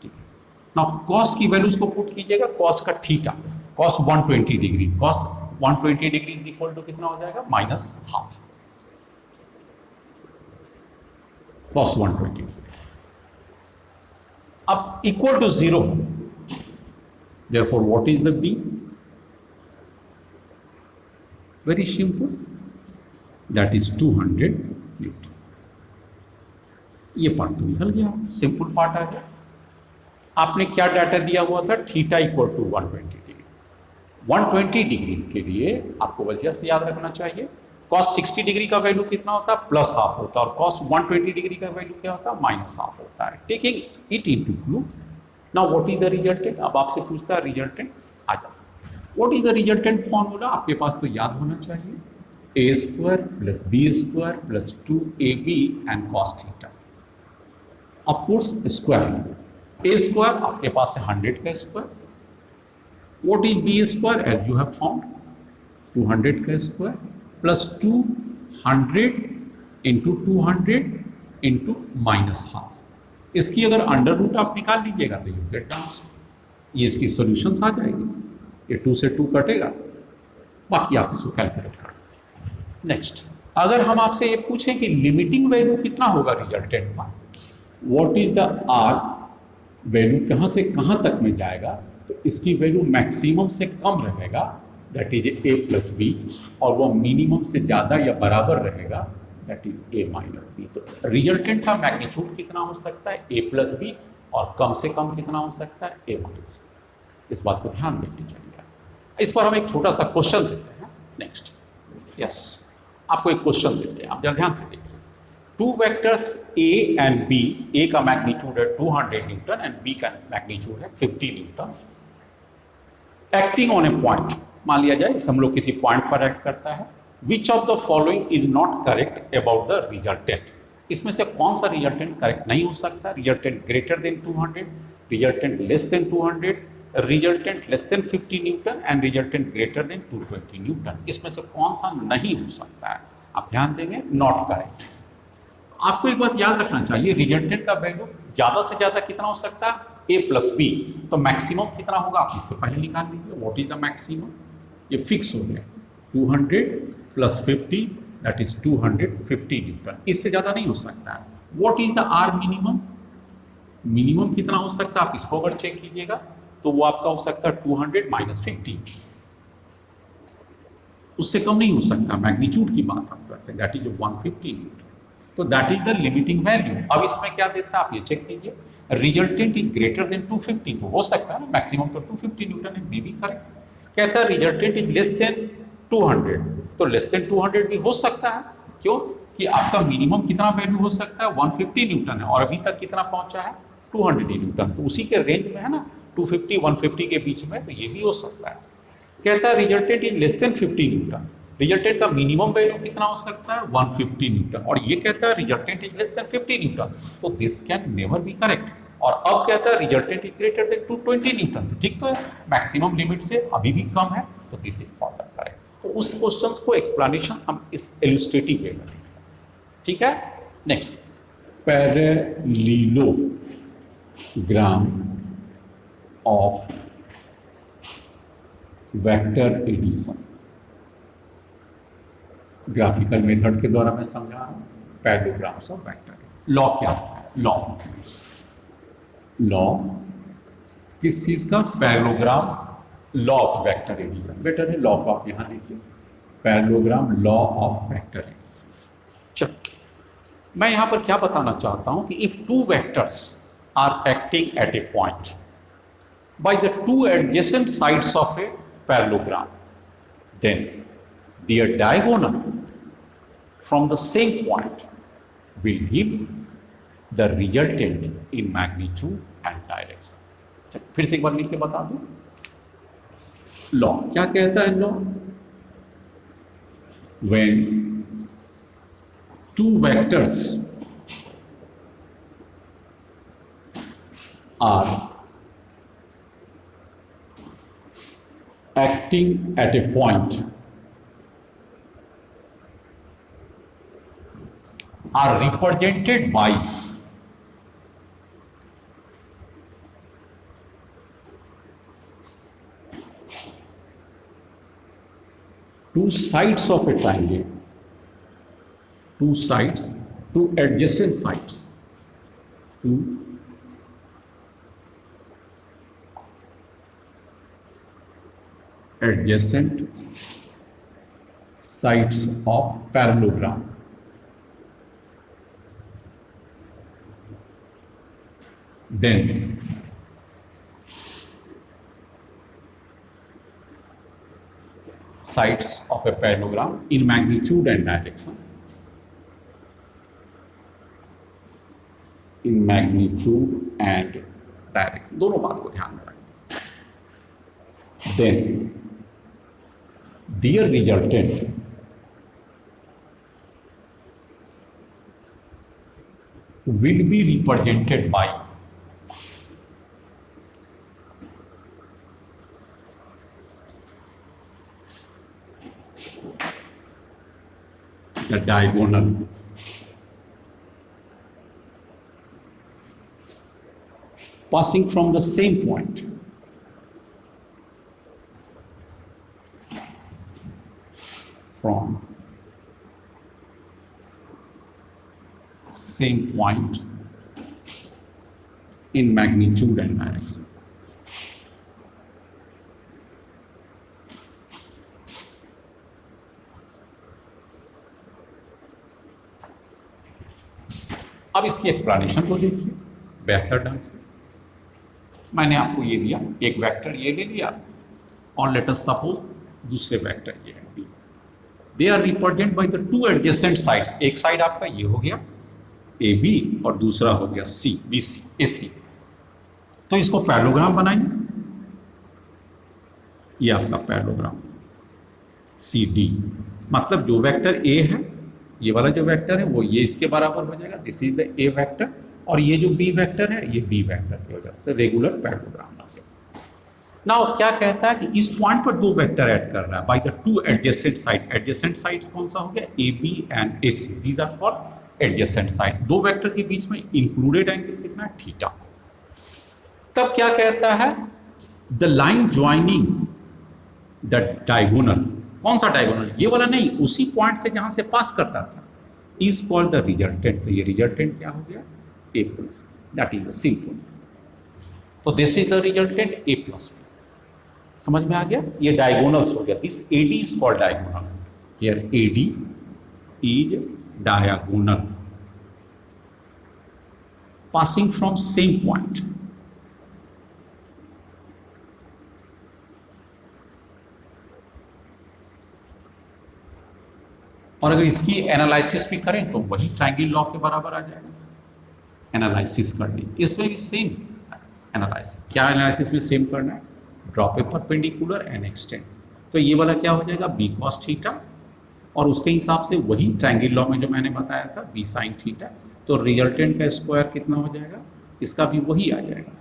ठीक है। नाउ कॉस की वैल्यूज को पुट कीजिएगा, कॉस का theta, cos 120 degree, cos 120 degree is equal to कितना हो जाएगा, -½ कॉस 120 डिग्री। अब equal to 0, therefore what is the B, very simple, that is 200 newton. ये पार्ट तो निकल गया, सिंपल पार्ट आ गया। आपने क्या डाटा दिया हुआ था, theta equal to 120 degree. 120 degrees के लिए आपको वजह से याद रखना चाहिए cos 60 डिग्री का वैल्यू कितना होता है, प्लस हाफ होता है, और cos 120 डिग्री का वैल्यू क्या होता है, माइनस हाफ होता है। Taking it into clue, now what is the resultant. अब आपसे पूछता है रिजल्टेंट, आ जाओ, what is the resultant formula, आपके पास तो याद होना चाहिए, A square plus B square plus 2ab and cos theta. Of course square, A square आपके पास है 100 का square, what is B square as you have found 200 का square plus 200 into 200 into minus half. इसकी अगर अंडर रूट आप निकाल लीजिएगा तो यू गेट द आंसर, ये इसकी सॉल्यूशंस आ जाएगी, ये 2 से 2 कटेगा, बाकी आप इसको कैलकुलेट कर लीजिए। नेक्स्ट, अगर हम आपसे ये पूछें कि लिमिटिंग वैल्यू कितना होगा रिजल्टेंट का, what is the R value कहाँ से कहाँ तक में जाएगा, तो इसकी वैल्यू मैक्सिमम से कम रहेगा, that is A plus B, और वो मिनिमम से ज़्यादा या बराबर रहेगा, that is A minus B. तो रिजल्टेंट का मैग्नीट्यूड कितना हो सकता है, ए प्लस बी, और कम से कम कितना हो सकता है, ए माइनस बी। इस बात को ध्यान देके चलिए। इस पर हम एक छोटा सा क्वेश्चन देते हैं। नेक्स्ट, यस, आपको एक क्वेश्चन देते हैं, आप जरा ध्यान से देखिए। Two vectors A and B, A का मैग्नीट्यूड है 200 न्यूटन एंड बी का मैग्नीट्यूड है 50 newton, acting on a point, मान लिया जाए हम लोग किसी पॉइंट पर एक्ट करता है, which of the following is not correct about the resultant. इसमें से कौन सा रिजल्टेंट करेक्ट नहीं हो सकता, resultant greater than 200, resultant less than 200, resultant less than 50 Newton and resultant greater than 220 Newton. इसमें से कौन सा नहीं हो सकता है, आप ध्यान देंगे, नॉट करेक्ट। आपको एक बात याद रखना चाहिए, रिजल्टेंट का वैल्यू ज्यादा से ज्यादा कितना हो सकता है, ए प्लस बी, तो मैक्सिमम कितना होगा आप इससे पहले निकाल लीजिए, व्हाट इज द मैक्सिमम, ये फिक्स हो गया 200 प्लस 50 दैट इज 250 न्यूटन, इससे ज्यादा नहीं हो सकता है। What is the R minimum, minimum कितना हो सकता है, आप इसको अगर चेक कीजिएगा तो वो आपका हो सकता है 200 माइनस 50, उससे कम नहीं हो सकता। मैग्नीट्यूड की बात हम करते हैं, दैट इज 150 न्यूटन, तो that is the limiting value. अब इसमें क्या देता है आप ये चेक कीजिए, रिजल्टेंट इज ग्रेटर देन 250, तो हो सकता है ना, मैक्सिमम तो 250 न्यूटन है, मे बी करेक्ट। कहता है रिजल्टेंट इज लेस देन 200, तो लेस देन 200 भी हो सकता है, क्यों कि आपका मिनिमम कितना वैल्यू हो सकता है 150 न्यूटन है, और अभी तक कितना पहुंचा है 200 न्यूटन, तो उसी के रेंज में है ना, 250 150 के बीच में, तो ये भी हो सकता है। कहता है resultant is less than 50 Newton, resultant का मिनिमम वैल्यू कितना हो सकता है 150 न्यूटन, और ये कहता है resultant is less than 50 newton, तो this can never be correct. और अब कहता है resultant is greater than 220 newton, तो ठीक तो है, मैक्सिमम लिमिट से अभी भी कम है, तो this is for the correct. तो उस क्वेश्चंस को एक्सप्लेनेशन हम इस इलस्ट्रेटिव वे में, ठीक है। Next, parallelogram of vector addition, graphical method के द्वारा मैं समझा रहा हूं, पैरेललोग्राम्स ऑफ वेक्टर। लॉ क्या है, लॉ किस चीज का, parallelogram, law of vector addition. Better है लॉ को आप यहां लिखिए, parallelogram law of vector addition. चलो, मैं यहां पर क्या बताना चाहता हूं कि if two vectors are acting at a point by the two adjacent sides of a parallelogram, then their diagonal from the same point will give the resultant in magnitude and direction। फिर से एक बार लिख के बता दूं, law क्या कहता है, law when two vectors are acting at a point are represented by two sides of a triangle, two sides, two adjacent sides, two adjacent sides of parallelogram, then sides of a parallelogram in magnitude and direction. In magnitude and direction, दोनों बात को ध्यान में रखें. Then their resultant will be represented by the diagonal passing from the same point in magnitude and direction. अब इसकी explanation को देखिए बेहतर ढंग से. मैंने आपको ये दिया, एक वेक्टर ये ले लिया और लेट अस सपोज दूसरे वेक्टर ये है B. They are represent by the two adjacent sides. एक साइड आपका ये हो गया ए बी और दूसरा हो गया सी बी सी ए सी. तो इसको पैरेललोग्राम बनाइए. ये आपका पैरेललोग्राम सी डी, मतलब जो वेक्टर ए है ये वाला जो वेक्टर है वो ये इसके बराबर हो जाएगा, this is the A vector, और ये जो बी वेक्टर है ये बी वेक्टर पे हो जाता है. तो रेगुलर पैरेललोग्राम बन गया. नाउ क्या कहता है कि इस पॉइंट पर दो वेक्टर ऐड कर रहा है by the two adjacent side. Adjacent sides कौन सा हो गया, A B and A C, these are called adjacent side. दो वेक्टर के बीच में इंक्लूडेड एंगल कितना है, थीटा. तब क्या कहता है, the line joining the diagonal. कौन सा डायगोनल, ये वाला नहीं, उसी पॉइंट से जहां से पास करता था, इज कॉल्ड द रिजल्टेंट. तो ये रिजल्टेंट क्या हो गया, ए प्लस, दैट इज सिंपल. तो this is the resultant A plus. समझ में आ गया, ये डायगोनल्स हो गया. This A D is called diagonal. Here A D is diagonal passing from same point. और अगर इसकी एनालिसिस भी करें तो वही ट्रायंगल लॉ के बराबर आ जाएगा. एनालिसिस करनी इसमें भी सेम एनालिसिस. क्या एनालिसिस में सेम करना है, drop A perpendicular and extend. तो ये वाला क्या हो जाएगा, बी कॉस थीटा, और उसके हिसाब से वही ट्रायंगल लॉ में जो मैंने बताया था बी साइन थीटा. तो रिजल्टेंट का स्क्वायर कितना हो जाएगा, इसका भी वही आ जाएगा,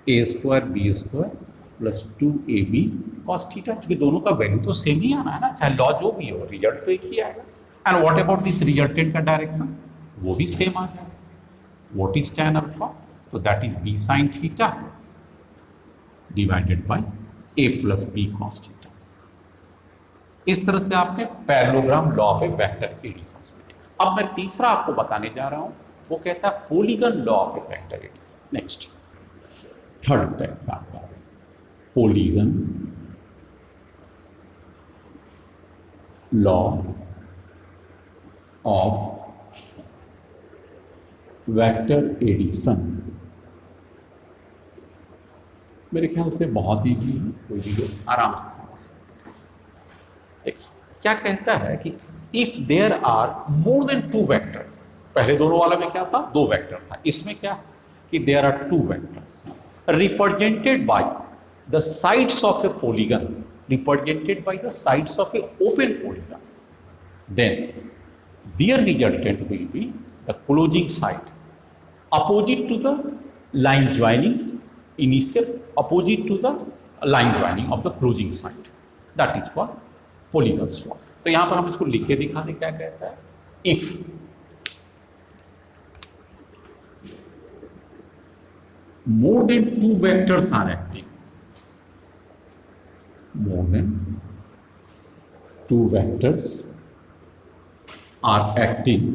A square B square plus 2ab cos theta. क्योंकि दोनों का वैल्यू तो सेम ही आना है ना, चाहे लॉ जो भी हो, रिजल्ट तो एक ही आएगा. And what about this resultant का डायरेक्शन, वो भी सेम आ जाएगा. व्हाट इज tan अल्फा, तो that is b sin theta divided by a plus b cos theta. इस तरह से आपने parallelogram law of a vector additions में देखा. अब मैं तीसरा आपको बताने जा रहा हूं, वो कहता है polygon law of a vector addition. Next third type का आपका polygon law of vector addition. मेरे ख्याल से बहुत ही कोई भी आराम से समझ सकते हैं. क्या कहता है कि if there are more than two vectors, पहले दोनों वाला में क्या था, दो वेक्टर था, इसमें क्या कि there are two vectors represented by the sides of a polygon, represented by the sides of a open polygon, then their resultant will be the closing side opposite to the line joining, initial opposite to the line joining of the closing side. That is called polygon's law. तो यहां पर हम इसको लिख के दिखा दें. क्या कहता है, if more than two vectors are acting, more than two vectors are acting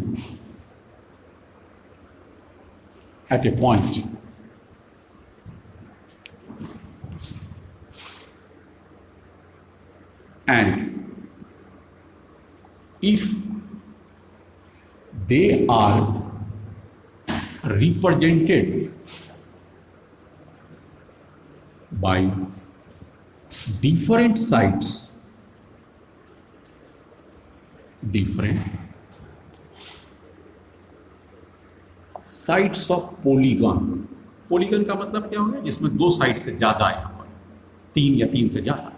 at a point and if they are represented by different sides different sides of polygon. Polygon का मतलब क्या हो गया, जिसमें दो साइड से ज्यादा है, यहां पर तीन या तीन से ज्यादा,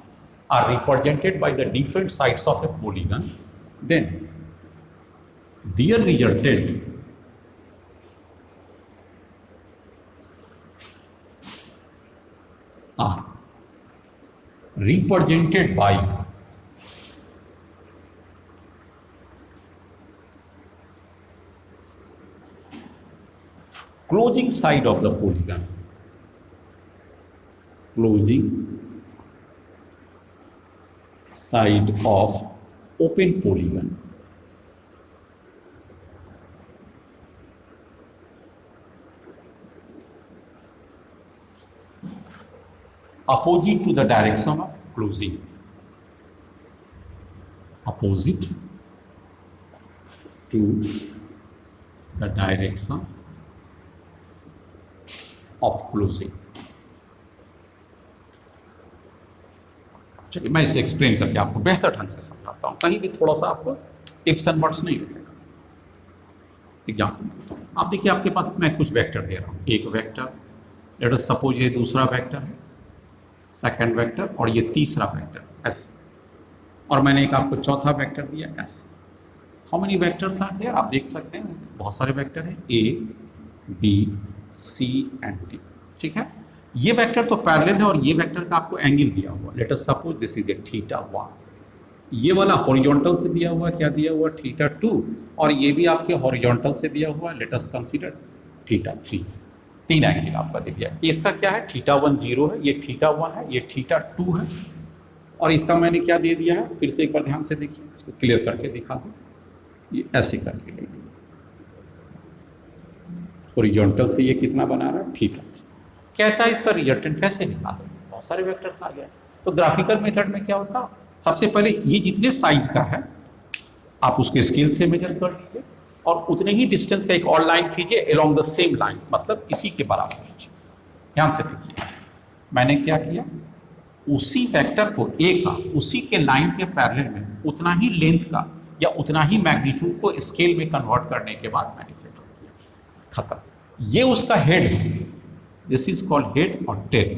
are represented by the different sides of a polygon, then their resultant are represented by closing side of the polygon, closing side of open polygon, opposite to the direction of closing, opposite to the direction of closing। चलिए मैं इसे explain करके आपको बेहतर ढंग से समझाता हूं, कहीं भी थोड़ा सा आपको टिप्स एंड वर्ड्स नहीं मिलेगा। एग्जाम्पल आप देखिए, आपके पास मैं कुछ वेक्टर दे रहा हूं, एक वेक्टर, लेट अस सपोज ये दूसरा वेक्टर है, सेकंड वेक्टर, और ये तीसरा वेक्टर एस, और मैंने एक आपको चौथा वेक्टर दिया एस। How many vectors are there, आप देख सकते हैं बहुत सारे वेक्टर हैं, A B C and D, ठीक है। ये वेक्टर तो पैरेलल है और ये वेक्टर का आपको एंगल दिया हुआ, let us suppose this is a θ1, ये वाला हॉरिजॉन्टल से दिया हुआ, क्या दिया हुआ, θ2, और ये भी आपके हॉरिजॉन्टल से दिया हुआ, लेट अस कंसीडर θ3, तीन एंगल आपका दे दिया। इसका क्या है, θ1 0 है, ये θ1 है, ये θ2 है, और इसका मैंने क्या दे दिया है, फिर से एक बार ध्यान से देखिए, इसको क्लियर करके दिखा दूं, ये ऐसे करके ले लीजिए, हॉरिजॉन्टल से ये कितना बना रहा है, θ3। कहता है इसका रिजल्टेंट कैसे निकालें, बहुत सारे वेक्टर्स आ गए। तो ग्राफिकल मेथड में क्या होता, सबसे पहले ये जितने साइज का है आप उसके स्केल से मेजर कर लीजिए, और उतने ही डिस्टेंस का एक और लाइन खींचिए अलोंग द सेम लाइन, मतलब इसी के बराबर खींचिए। ध्यान से देखिए, मैंने क्या किया, उसी वेक्टर को ए का उसी के लाइन के पैरेलल में उतना ही लेंथ का या उतना ही मैग्नीट्यूड को स्केल में कन्वर्ट करने के बाद मैंने इसे ड्रॉ किया, खत्म। ये उसका हेड है, दिस इज कॉल्ड हेड, और tail,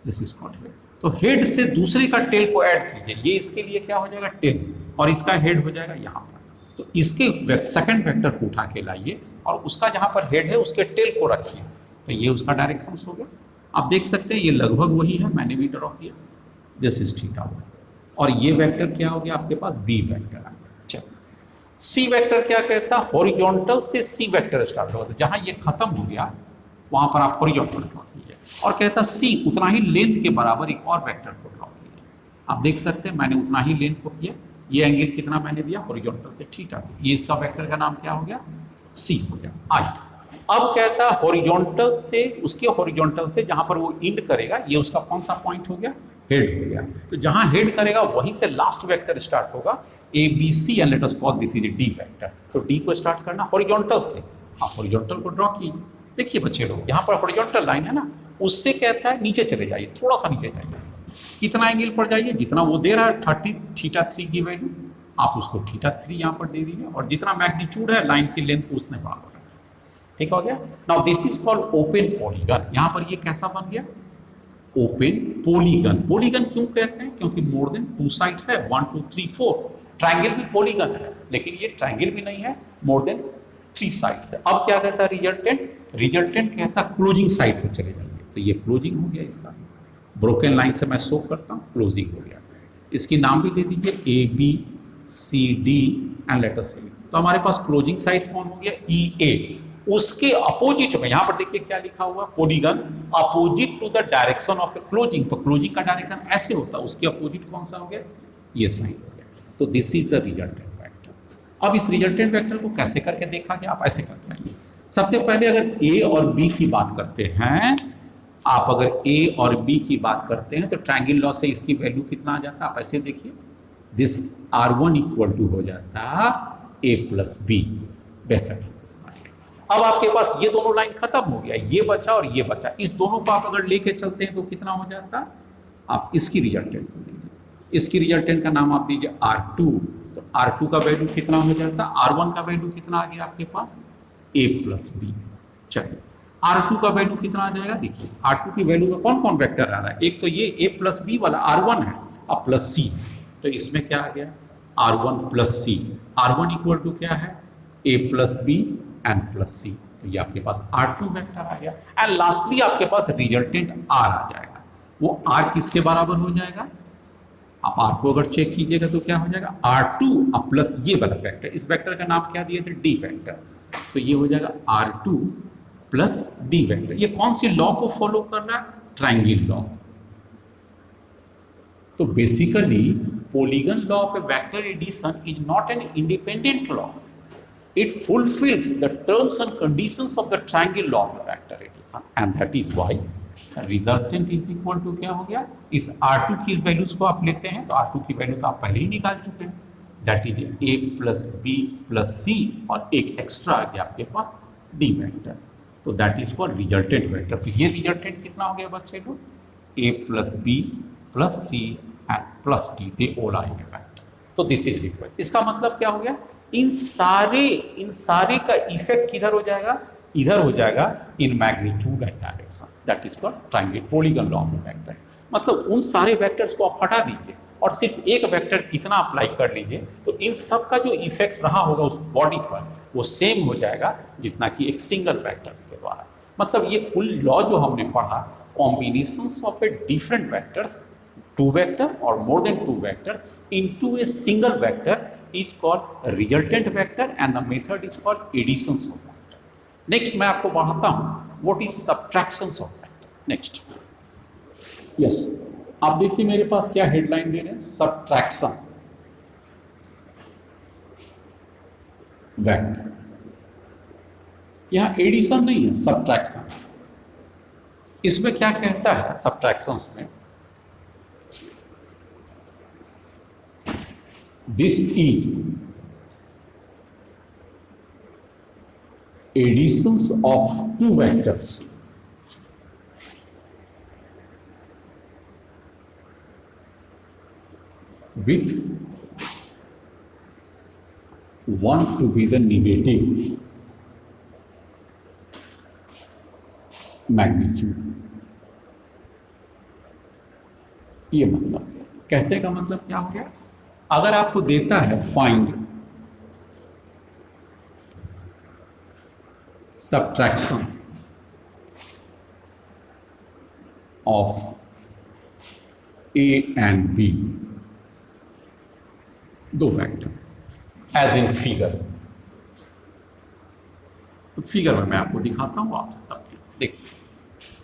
this is called head. तो हेड से दूसरे का टेल को ऐड कीजिए, ये इसके लिए क्या हो जाएगा, टेल, और इसका हेड हो जाएगा यहाँ पर। तो इसके सेकंड वेक्टर को उठा के लाइए और उसका जहाँ पर हेड है उसके टेल को रखिए, तो ये उसका डायरेक्शन हो गया। आप देख सकते हैं ये लगभग वही है, मैंने भी ड्रॉ किया, दिस इज θ1, और ये वेक्टर क्या हो गया आपके पास, बी वेक्टर आ गया। चलो सी वेक्टर क्या कहता है, हॉरिजॉन्टल से सी वेक्टर स्टार्ट होगा, तो जहाँ ये खत्म हो गया वहाँ पर आप हॉरिजॉन्टल ड्रॉ कीजिए, और कहता सी उतना ही लेंथ के बराबर एक और वेक्टर को ड्रॉ कीजिए। आप देख सकते हैं मैंने उतना ही लेंथ को किया, ये एंगल कितना मैंने दिया, हॉरिजॉन्टल से θ, ये इसका वेक्टर का नाम क्या हो गया, सी हो गया। आई अब कहता है हॉरिजॉन्टल से, उसके हॉरिजॉन्टल से जहां पर वो इंड करेगा, ये उसका कौन सा पॉइंट हो गया, हेड हो गया। तो जहां हेड करेगा वहीं से लास्ट वेक्टर स्टार्ट होगा, A B C, and let us call this is D vector. तो डी को स्टार्ट करना हॉरिजॉन्टल से, आप हॉरिजॉन्टल को ड्रॉ कीजिए। देखिए बच्चे लोग, यहाँ पर हॉरिजॉन्टल लाइन है ना, उससे कहता है नीचे चले जाइए, थोड़ा सा नीचे जाइए, कितना एंगल पर जाइए, जितना वो दे रहा है 30 θ3 की वैल्यू, आप उसको θ3 यहाँ पर दे दीजिए, और जितना मैग्नीट्यूड है लाइन की लेंथ को उसने बराबर रखा, ठीक हो गया। Now this is called open polygon. यहाँ पर ये कैसा बन गया, ओपन पॉलीगन। पॉलीगन क्यों कहते हैं, क्योंकि मोर देन 2 साइड्स है, 1 2 3 4। ट्राइंगल भी पॉलीगन है, लेकिन ये ट्राइंगल भी नहीं है, मोर देन 3 साइड्स है। अब क्या कहता है रिजल्टेंट, रिजल्टेंट कहता है क्लोजिंग साइड को चले जाइए, तो ये क्लोजिंग हो गया इसका, ब्रोकन लाइन से मैं शो करता हूँ, क्लोजिंग हो गया। इसकी नाम भी दे दीजिए A B C D and let us see. तो हमारे पास क्लोजिंग साइड कौन हो गया, ई ए। उसके अपोजिट में यहाँ पर देखिए क्या लिखा हुआ, polygon opposite to the direction of a closing. तो क्लोजिंग का डायरेक्शन ऐसे होता है, उसके अपोजिट कौन सा हो गया, ये साइन हो गया। तो this is the resultant vector. अब इस रिजल्टेंट वेक्टर को कैसे करके देखा गया, आप ऐसे करके आइए। सबसे पहले अगर ए और बी की बात करते हैं, आप अगर ए और बी की बात करते हैं तो ट्रायंगल लॉ से इसकी वैल्यू कितना आ जाता है, आप ऐसे देखिए, दिस R1 इक्वल टू हो जाता A प्लस बी। बेहतर ढंग से समझिए। अब आपके पास ये दोनों लाइन खत्म हो गया, ये बचा और ये बचा, इस दोनों को आप अगर लेके चलते हैं तो कितना हो जाता, आप इसकी रिजल्टेंट को लीजिए, इसकी रिजल्टेंट का नाम आप दीजिए R2। तो R2 का वैल्यू कितना हो जाता है, R1 का वैल्यू कितना आ गया आपके पास, a प्लस बी। चलिए R2 का वैल्यू कितना आ जाएगा, देखिए R2 की वैल्यू में कौन कौन वेक्टर आ रहा है, एक तो ये a प्लस बी वाला R1 है, अब प्लस c, तो इसमें क्या आ गया R1 plus C, R1 equal to क्या है a plus B and plus C, तो ये आपके पास R2 वेक्टर आ गया। एंड लास्टली आपके पास रिजल्टेंट R आ जाएगा, वो R किसके बराबर हो जाएगा, आप R को अगर चेक कीजिएगा तो क्या हो जाएगा R2 प्लस ये वाला वेक्टर, इस वेक्टर का नाम क्या दिए थे D वेक्टर, तो ये हो जाएगा R2 प्लस D वेक्टर। ये कौन सी लॉ को फॉलो कर रहा है, ट्रायंगल लॉ। तो basically polygon law of a vector addition is not an independent law, it fulfills the terms and conditions of the triangle law of a vector addition, and that is why resultant is equal to क्या हो गया, इस R2 की values को आप लेते हैं तो R2 की वैल्यू तो आप पहले ही निकाल चुके हैं, that is a plus B plus C, और एक एक्स्ट्रा आ गया आपके पास D वेक्टर, तो that is called resultant vector. तो ये रिजल्टेंट कितना हो गया बच्चे लोग, a plus B plus C and plus D, they all are in a vector. तो दिस इज रिक्वायर्ड, इसका मतलब क्या हो गया, इन सारे का इफेक्ट किधर हो जाएगा, इधर हो जाएगा इन magnitude and direction, that is called triangle polygon law of vector. मतलब उन सारे वेक्टर्स को आप हटा दीजिए और सिर्फ एक वेक्टर इतना अप्लाई कर लीजिए, तो इन सब का जो इफेक्ट रहा होगा उस बॉडी पर वो सेम हो जाएगा जितना कि एक सिंगल वेक्टर्स के द्वारा। मतलब ये कुल लॉ जो हमने पढ़ा, combinations of a different vectors, two vector और more than two vector into a single vector is called resultant vector, and the method is called additions of vector. Next मैं आपको पढ़ाता हूं what is subtractions of vector. Next yes, आप देखिए मेरे पास क्या headline दे रहे हैं, सब्ट्रैक्शन वेक्टर। यहां एडिशन नहीं है, सब्ट्रैक्शन। इसमें क्या कहता है सब्ट्रैक्शंस में, this is additions of two vectors with one to be the negative magnitude। ये मतलब कहते का मतलब क्या हो गया, अगर आपको देता है find subtraction of A and B, दो वेक्टर एज इन फिगर। तो फिगर में मैं आपको दिखाता हूं, आप तब देखिए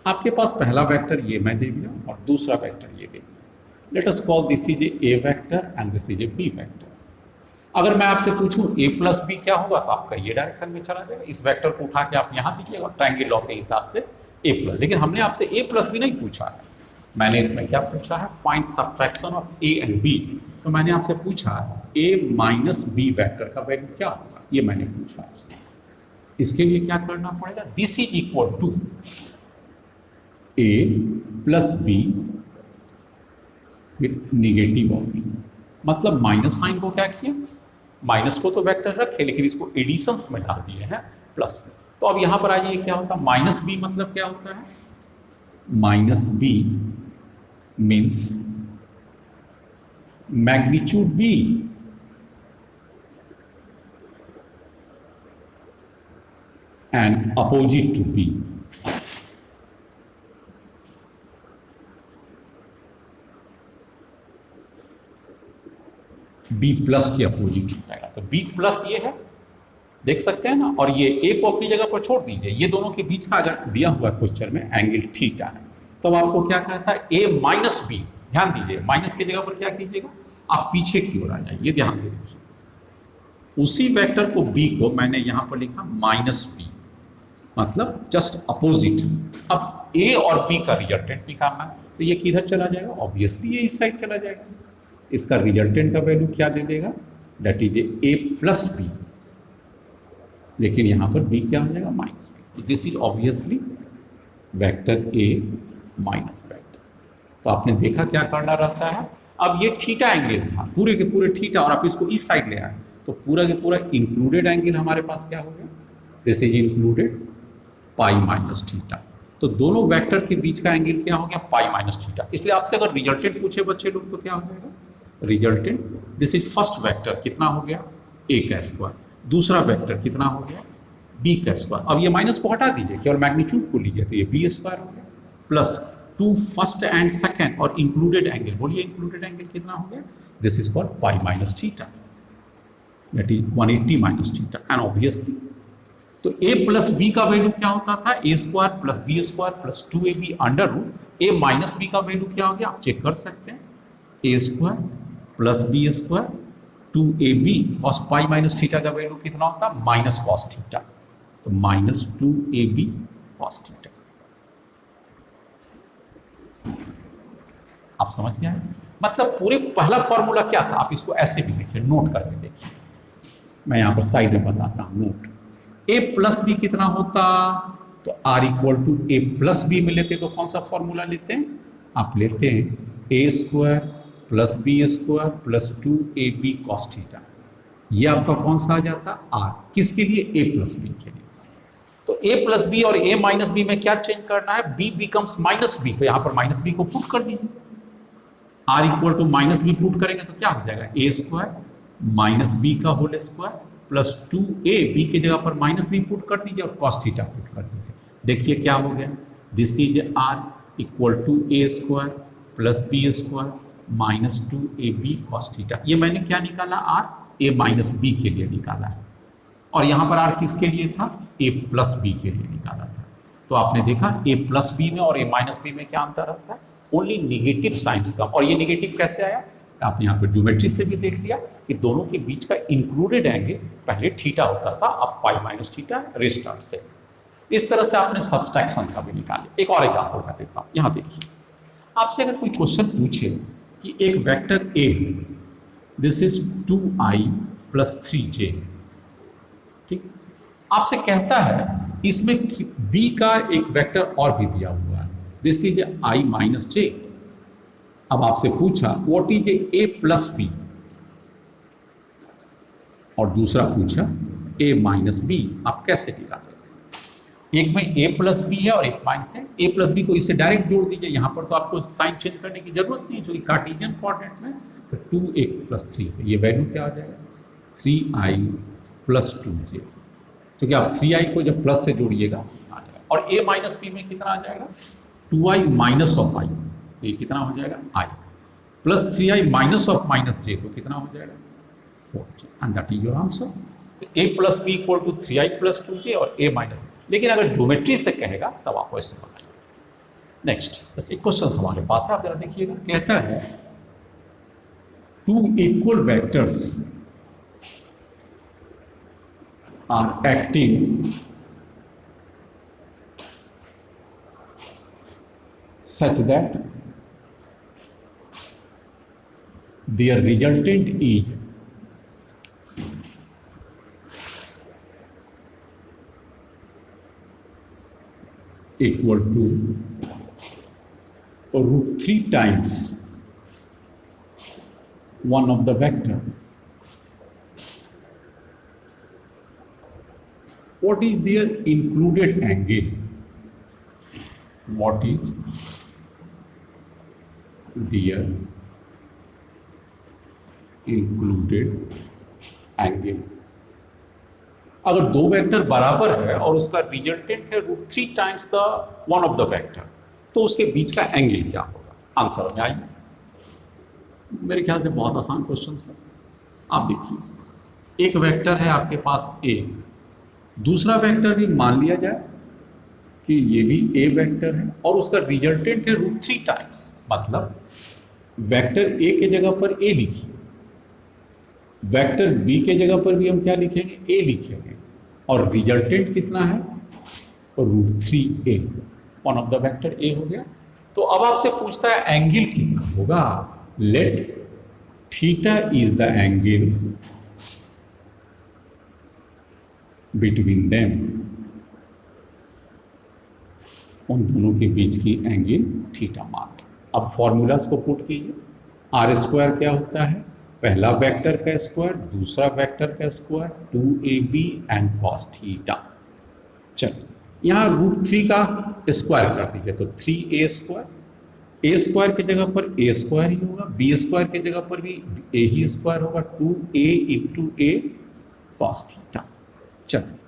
आपके पास पहला वेक्टर ये मैं दे दिया और दूसरा वेक्टर ये दे दिया। Let us call this is A vector and this is a B vector. अगर मैं आपसे पूछूं a प्लस बी क्या होगा, तो आपका ये डायरेक्शन में चला जाएगा, इस वेक्टर को उठा के आप यहां दीजिएगा ट्रायंगल लॉ के हिसाब से a प्लस। लेकिन हमने आपसे a प्लस बी नहीं पूछा है, मैंने इसमें क्या पूछा है, find subtraction of a and b। तो मैंने आपसे पूछा a माइनस बी वेक्टर का वैल्यू क्या होगा, ये मैंने पूछा आपसे। इसके लिए क्या करना पड़ेगा, this is equal to a plus B with negative of b। मतलब माइनस साइन को क्या किया, माइनस को तो वेक्टर रखे लेकिन इसको एडिशंस में डाल दिए हैं प्लस में। तो अब यहां पर आ जाइए, क्या होता है माइनस बी, मतलब क्या होता है, minus B means magnitude B and opposite to B. B plus के अपोजिट हो जाएगा, तो बी प्लस ये है, देख सकते हैं ना, और ये ए को अपनी जगह पर छोड़ दीजिए, ये दोनों के बीच का अगर दिया हुआ क्वेश्चन में एंगल थीटा है, तो आपको क्या कहता है ए माइनस बी। ध्यान दीजिए, माइनस की जगह पर क्या कीजिएगा, आप पीछे की ओर आ जाइए, ध्यान से देखिए। उसी वेक्टर को बी को मैंने यहां पर लिखा माइनस बी, मतलब जस्ट अपोजिट। अब ए और बी का रिजल्टेंट निकालना है, तो ये किधर चला जाएगा, ऑब्वियसली ये इस साइड चला जाएगा। इसका रिजल्टेंट का वैल्यू क्या दे देगा, that is A plus B, लेकिन यहां पर बी क्या हो जाएगा, minus B. This is obviously vector A minus vector. तो आपने देखा क्या करना रहता है, अब ये थीटा एंगल था, पूरे के पूरे थीटा, और आप इसको इस साइड ले आए तो पूरा के पूरा इंक्लूडेड एंगल हमारे पास क्या हो गया, this is included pi minus theta. तो दोनों वेक्टर के बीच का एंगल क्या हो गया, पाई माइनस थीटा। इसलिए आपसे अगर रिजल्टेंट पूछे बच्चे लोग तो क्या हो जाएगा, resultant this is first vector कितना हो गया, ए का स्क्वायर, दूसरा वेक्टर कितना हो गया, बी का स्क्वायर। अब ये माइनस को हटा दीजिए, केवल मैग्नीट्यूड को लीजिए, तो ये बी स्क्वायर हो गया प्लस 2 फर्स्ट एंड सेकेंड और इंक्लूडेड एंगल, बोलिए इंक्लूडेड एंगल कितना हो गया, this is called pi minus theta, that is 180 minus theta. And obviously तो a प्लस बी का वैल्यू क्या होता था, A square plus B square plus 2ab under root A minus B का वैल्यू क्या हो गया, आप चेक कर सकते हैं, A square plus B square 2ab cos pi minus theta का वैल्यू कितना होता है, माइनस कॉस थीटा, तो माइनस 2ab कॉस थीटा। आप समझ गए, मतलब पूरे पहला फॉर्मूला क्या था, आप इसको ऐसे भी देखिए, नोट करके देखिए, मैं यहां पर साइड में बताता हूं, नोट a प्लस बी कितना होता, तो r equal to A plus B में लेते तो कौन सा फॉर्मूला लेते हैं, आप लेते हैं A square plus B square plus 2ab cos theta, ये आपका कौन सा आ जाता, r, किसके लिए, a प्लस बी के लिए। तो a प्लस बी और a माइनस बी में क्या चेंज करना है, b बिकम्स माइनस बी, तो यहां पर माइनस बी को पुट कर दीजिए, r equal to minus B put करेंगे तो क्या हो जाएगा, ए स्क्वायर माइनस बी का whole square plus 2a, B की जगह पर माइनस बी पुट कर दीजिए और कॉस थीटा पुट कर दीजिए, देखिए क्या हो गया, this is r equal to A square plus B square minus 2ab cos theta. ये मैंने क्या निकाला, r a माइनस बी के लिए निकाला है, और यहाँ पर r किसके लिए था, a प्लस बी के लिए निकाला था। तो आपने देखा a प्लस बी में और a माइनस बी में क्या अंतर रहता है, ओनली निगेटिव साइंस का। और ये निगेटिव कैसे आया, आपने यहाँ पर ज्योमेट्री से भी देख लिया कि दोनों के बीच का इंक्लूडेड एंगल पहले थीटा होता था, अब पाई माइनस थीटा रेस्टार्ट से। इस तरह से आपने सब्सट्रैक्शन का भी निकाले। एक और एग्जांपल मैं देता हूँ, यहाँ देखिए, आपसे अगर कोई क्वेश्चन पूछे कि एक वेक्टर ए है, this is 2i plus 3j, ठीक, आपसे कहता है इसमें b का एक वेक्टर और भी दिया हुआ है, this is i minus j। अब आपसे पूछा what is A plus B, और दूसरा पूछा a माइनस बी, आप कैसे निकालेंगे, एक में a प्लस बी है और एक माइनस है, a प्लस बी को इससे डायरेक्ट जोड़ दीजिए, यहां पर तो आपको साइन चेंज करने की जरूरत नहीं, जो कार्टेशियन कोऑर्डिनेट में, तो 2a प्लस 3, ये वैल्यू क्या आ जाएगा, 3i प्लस 2j, क्योंकि आप 3i को जब प्लस से जोड़िएगा आ जाएगा, और a माइनस बी में कितना आ जाएगा, 2i माइनस ऑफ i, तो ये कितना हो जाएगा, i plus 3i minus of minus j, तो कितना हो जाएगा, 4j, and that is your answer. तो a plus b equal to 3i plus 2j और a माइनस, लेकिन अगर ज्योमेट्री से कहेगा तब आप वैसे बनाइए। नेक्स्ट, बस एक क्वेश्चन हमारे पास है, आप जरा देखिएगा, कहता है two equal vectors are acting such that their resultant is equal to root 3 times one of the vector. What is their included angle? What is their included angle? अगर दो वेक्टर बराबर है और उसका रिजल्टेंट है root 3 times the one of the vector, तो उसके बीच का एंगल क्या होगा, आंसर में आइए। मेरे ख्याल से बहुत आसान क्वेश्चन है। आप देखिए, एक वेक्टर है आपके पास ए, दूसरा वेक्टर भी मान लिया जाए कि ये भी ए वेक्टर है और उसका रिजल्टेंट है रूट 3 टाइम्स, मतलब वेक्टर ए के जगह पर ए लिखिए, वेक्टर बी के जगह पर भी हम क्या लिखेंगे, ए लिखेंगे, और रिजल्टेंट कितना है, root 3a, one of the vector a हो गया। तो अब आपसे पूछता है एंगल कितना होगा, let theta is the angle between them, उन दोनों के बीच की एंगल थीटा मान। अब फॉर्मूलाज को पुट कीजिए, आर स्क्वायर क्या होता है? पहला वेक्टर का स्क्वायर, दूसरा वेक्टर का square, 2ab and cos theta. चलिए यहाँ √3 का स्क्वायर कर दीजिए, तो 3a स्क्वायर, ए स्क्वायर की जगह पर ए स्क्वायर ही होगा, बी स्क्वायर की जगह पर भी ए ही स्क्वायर होगा, 2a इंटू ए cos थीटा। चलिए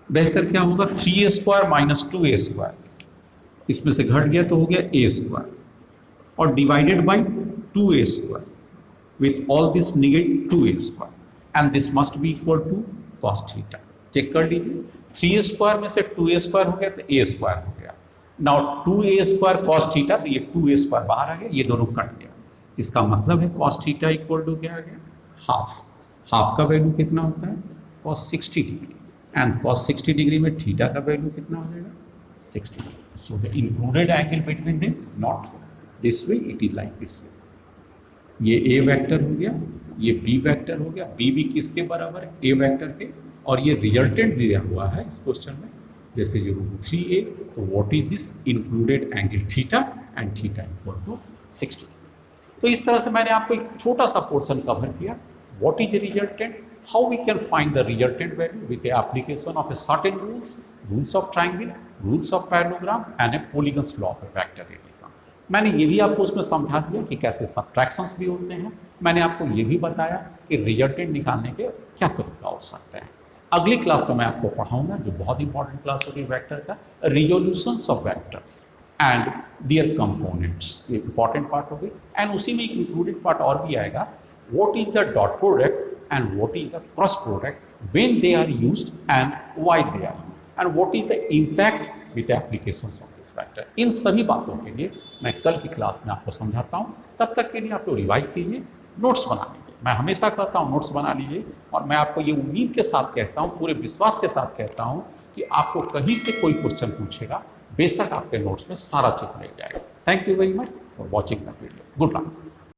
बेहतर क्या होगा? 3a square minus 2a square, इसमें से घट गया तो हो गया a स्क्वायर, और divided by 2a square, with all this negate 2a square, and this must be equal to cos theta. Check कर लीजिए, 3a स्क्वायर में से 2a स्क्वायर हो गया तो a स्क्वायर हो गया। Now 2a square cos theta, तो ये 2a स्क्वायर बाहर आ गया, ये दोनों कट गया। इसका मतलब है cos थीटा इक्वल टू क्या आ गया? हाफ। हाफ का वैल्यू कितना होता है? cos 60 degree, and cos 60 degree में थीटा का वैल्यू कितना हो जाएगा? 60 degree. So the included angle between them is not this way, it is like this way. ये ए वेक्टर हो गया, ये बी वेक्टर हो गया, बी भी किसके बराबर है? ए वेक्टर के, और ये रिजल्टेंट दिया हुआ है इस क्वेश्चन में, जैसे जो 3a, तो what is this included angle theta, and theta equal to 60। तो इस तरह से मैंने आपको एक छोटा सा पोर्शन कवर किया, what is resultant, how we can find the resultant value with the application of a certain rules of triangle, rules of parallelogram and a polygon's law of vector addition। मैंने ये भी आपको उसमें समझा दिया कि कैसे सब्ट्रैक्शंस भी होते हैं, मैंने आपको ये भी बताया कि रिजल्टेंट निकालने के क्या तरीका हो सकते हैं। अगली क्लास में मैं आपको पढ़ाऊंगा, जो बहुत इंपॉर्टेंट क्लास होगी वेक्टर का, resolutions of vectors and there components, ये इंपॉर्टेंट पार्ट होगी। एंड उसी में एक इंक्लूडेड पार्ट और भी आएगा, what is the dot product and what is the cross product when they are used and why they are used, and what is the impact with the applications of this factor। इन सभी बातों के लिए मैं कल की class में आपको समझाता हूँ। तब तक के लिए आप लोग रिवाइज कीजिए, नोट्स बना लीजिए। मैं हमेशा कहता हूँ नोट्स बना लीजिए, और मैं आपको ये उम्मीद के साथ कहता हूँ, पूरे विश्वास के साथ कहता हूँ कि आपको कहीं से कोई क्वेश्चन पूछेगा, बेशक आपके नोट्स में सारा चीज मिल जाएगा। Thank you very much for watching the video. Good luck.